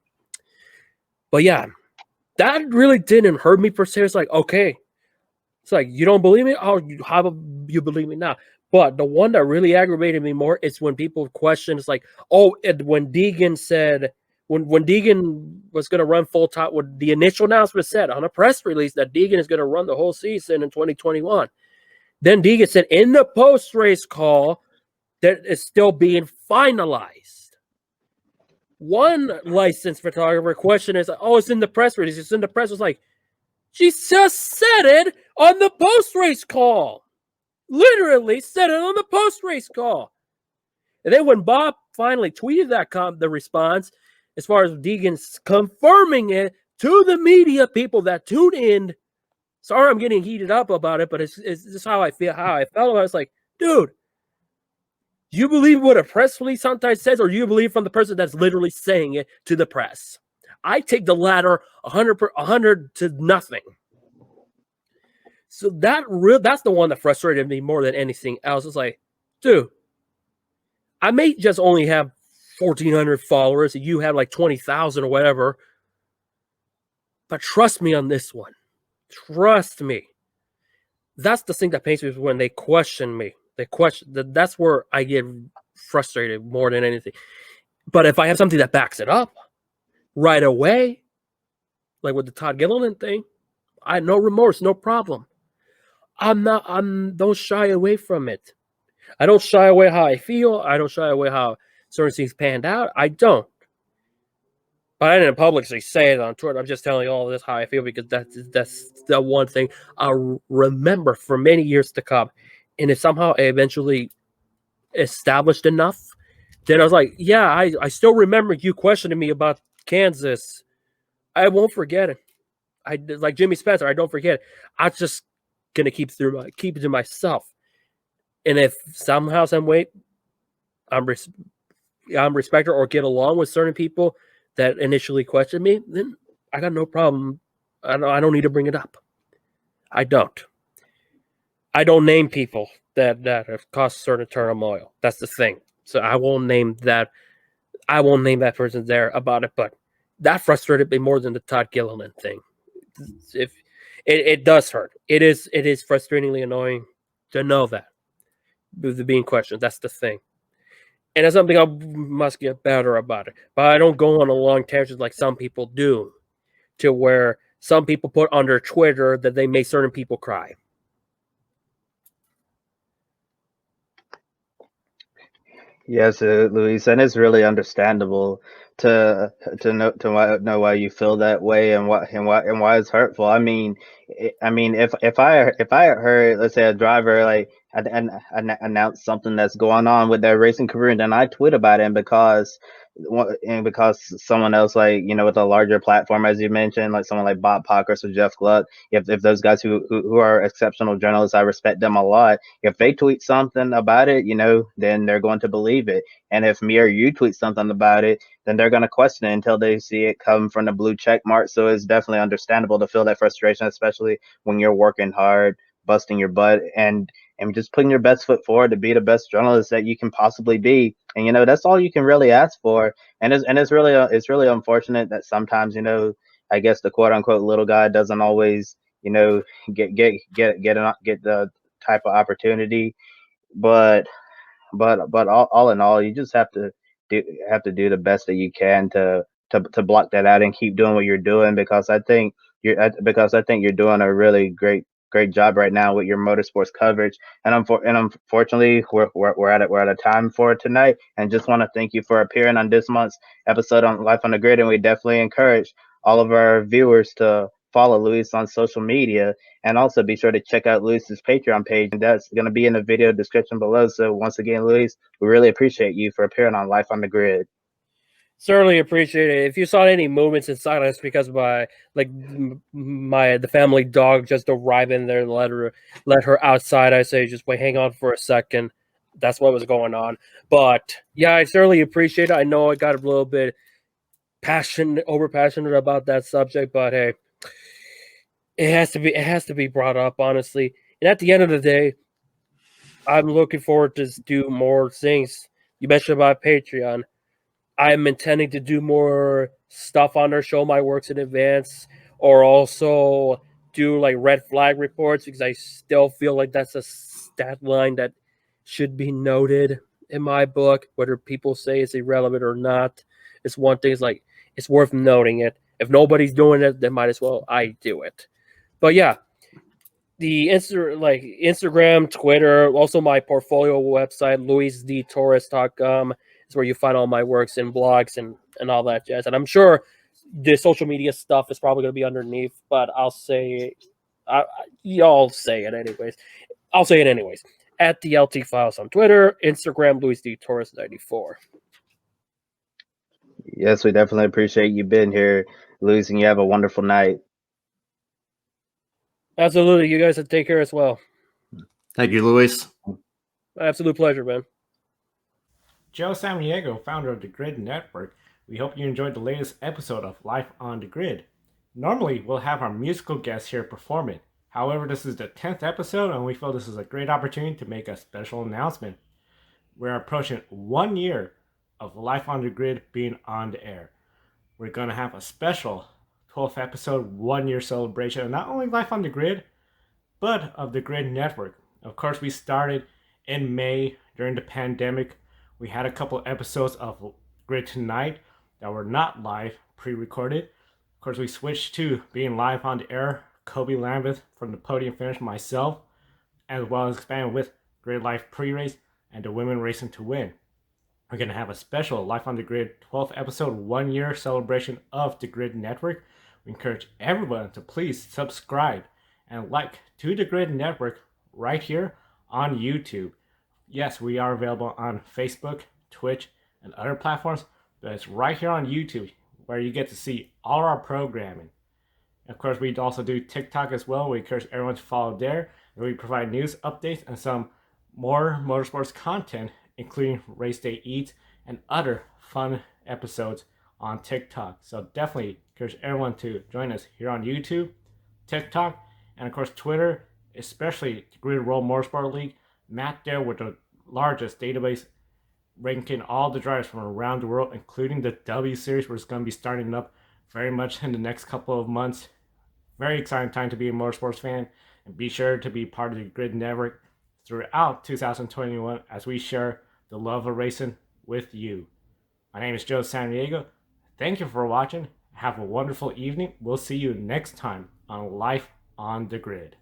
But yeah, that really didn't hurt me per se. It's like, okay, it's like, you don't believe me? Oh, how you believe me now? But the one that really aggravated me more is when people question, it's like, oh, when Deegan said, when Deegan was going to run full time, when the initial announcement said on a press release that Deegan is going to run the whole season in 2021, then Deegan said in the post-race call that it's still being finalized. One licensed photographer question is, oh, it's in the press release. It's in the press. It's like, she just said it on the post-race call. Literally said it on the post-race call. And then when Bob finally tweeted the response, as far as Deegan's confirming it to the media people that tuned in, sorry I'm getting heated up about it, but it's just how I feel, how I felt about it. It's like, dude, you believe what a press release sometimes says, or you believe from the person that's literally saying it to the press? I take the latter 100 to nothing. So that's the one that frustrated me more than anything else. It's like, dude, I may just only have 1,400 followers, and you have like 20,000 or whatever. But trust me on this one. Trust me. That's the thing that pains me, is when they question me. That's where I get frustrated more than anything. But if I have something that backs it up right away, like with the Todd Gilliland thing, I no remorse, no problem. Don't shy away from it. I don't shy away how I feel. I don't shy away how certain things panned out. I don't. But I didn't publicly say it on Twitter. I'm just telling you all this how I feel because that's the one thing I'll remember for many years to come. And if somehow I eventually established enough, then I was like, yeah, I still remember you questioning me about Kansas. I won't forget it. I like Jimmy Spencer. I don't forget it. I'm just gonna keep it to myself. And if somehow, some way, I'm I'm respected or get along with certain people that initially questioned me, then I got no problem. I don't need to bring it up. I don't. I don't name people that have caused certain turmoil. That's the thing. So I won't name that. I won't name that person there about it. But that frustrated me more than the Todd Gilliland thing. If it does hurt, it is frustratingly annoying to know that with being questioned. That's the thing. And that's something I must get better about it. But I don't go on a long tangent like some people do, to where some people put on their Twitter that they make certain people cry. Yes, Luis, and it's really understandable to know why you feel that way and why it's hurtful. I mean, if I heard, let's say, a driver like announce something that's going on with their racing career, and then I tweet about it, and because someone else, like, with a larger platform, as you mentioned, like someone like Bob Pockers or Jeff Gluck, if those guys who are exceptional journalists, I respect them a lot. If they tweet something about it, then they're going to believe it. And if me or you tweet something about it, then they're going to question it until they see it come from the blue check mark. So it's definitely understandable to feel that frustration, especially when you're working hard, busting your butt, and just putting your best foot forward to be the best journalist that you can possibly be. And that's all you can really ask for. And it's really unfortunate that sometimes, I guess the quote unquote little guy doesn't always, get the type of opportunity. But all in all, you just have to do the best that you can to block that out and keep doing what you're doing, because I think you're doing a really great job right now with your motorsports coverage. And unfortunately, we're at a time for it tonight, and just want to thank you for appearing on this month's episode on Life on the Grid. And we definitely encourage all of our viewers to follow Luis on social media, and also be sure to check out Luis's Patreon page, and that's going to be in the video description below. So once again, Luis, we really appreciate you for appearing on Life on the Grid. Certainly appreciate it. If you saw any movements in silence because my the family dog just arrived in there and let her outside, I say just wait, hang on for a second. That's what was going on. But yeah, I certainly appreciate it. I know I got a little bit over passionate about that subject, but hey, it has to be brought up, honestly. And at the end of the day, I'm looking forward to do more things. You mentioned about Patreon. I'm intending to do more stuff on there, show my works in advance, or also do like red flag reports, because I still feel like that's a stat line that should be noted in my book. Whether people say it's irrelevant or not, it's one thing. It's like it's worth noting it. If nobody's doing it, then might as well I do it. But yeah, the Instagram, Twitter, also my portfolio website, luisdtorres.com is where you find all my works and blogs and all that jazz. And I'm sure the social media stuff is probably going to be underneath, but y'all say it anyways. I'll say it anyways. At the LT Files on Twitter, Instagram, luisdtorres94. Yes, we definitely appreciate you being here, Luis, and you have a wonderful night. Absolutely. You guys take care as well. Thank you, Luis. Absolute pleasure, man. Joe Samaniego, founder of the Grid Network. We hope you enjoyed the latest episode of Life on the Grid. Normally, we'll have our musical guests here perform it. However, this is the 10th episode, and we feel this is a great opportunity to make a special announcement. We're approaching 1 year of Life on the Grid being on the air. We're going to have a special 12th episode 1 year celebration of not only Life on the Grid, but of the Grid Network. Of course, we started in May during the pandemic. We had a couple episodes of Grid Tonight that were not live, pre-recorded. Of course, we switched to being live on the air. Kobe Lambeth from the Podium finish, myself, as well as expanding with Grid Life Pre-Race and the Women Racing to Win. We're going to have a special Life on the Grid 12th episode 1 year celebration of the Grid Network. We encourage everyone to please subscribe and like to the Grid Network right here on YouTube. Yes, we are available on Facebook, Twitch, and other platforms, but it's right here on YouTube where you get to see all our programming. Of course, we also do TikTok as well. We encourage everyone to follow there. We provide news updates and some more motorsports content, including race day eats and other fun episodes on TikTok. So definitely encourage everyone to join us here on YouTube, TikTok, and of course Twitter, especially the Grid World Motorsport League. Matt there with the largest database ranking all the drivers from around the world, including the W Series, which is going to be starting up very much in the next couple of months. Very exciting time to be a motorsports fan, and be sure to be part of the Grid Network throughout 2021 as we share the love of racing with you. My name is Joe San Diego. Thank you for watching. Have a wonderful evening. We'll see you next time on Life on the Grid.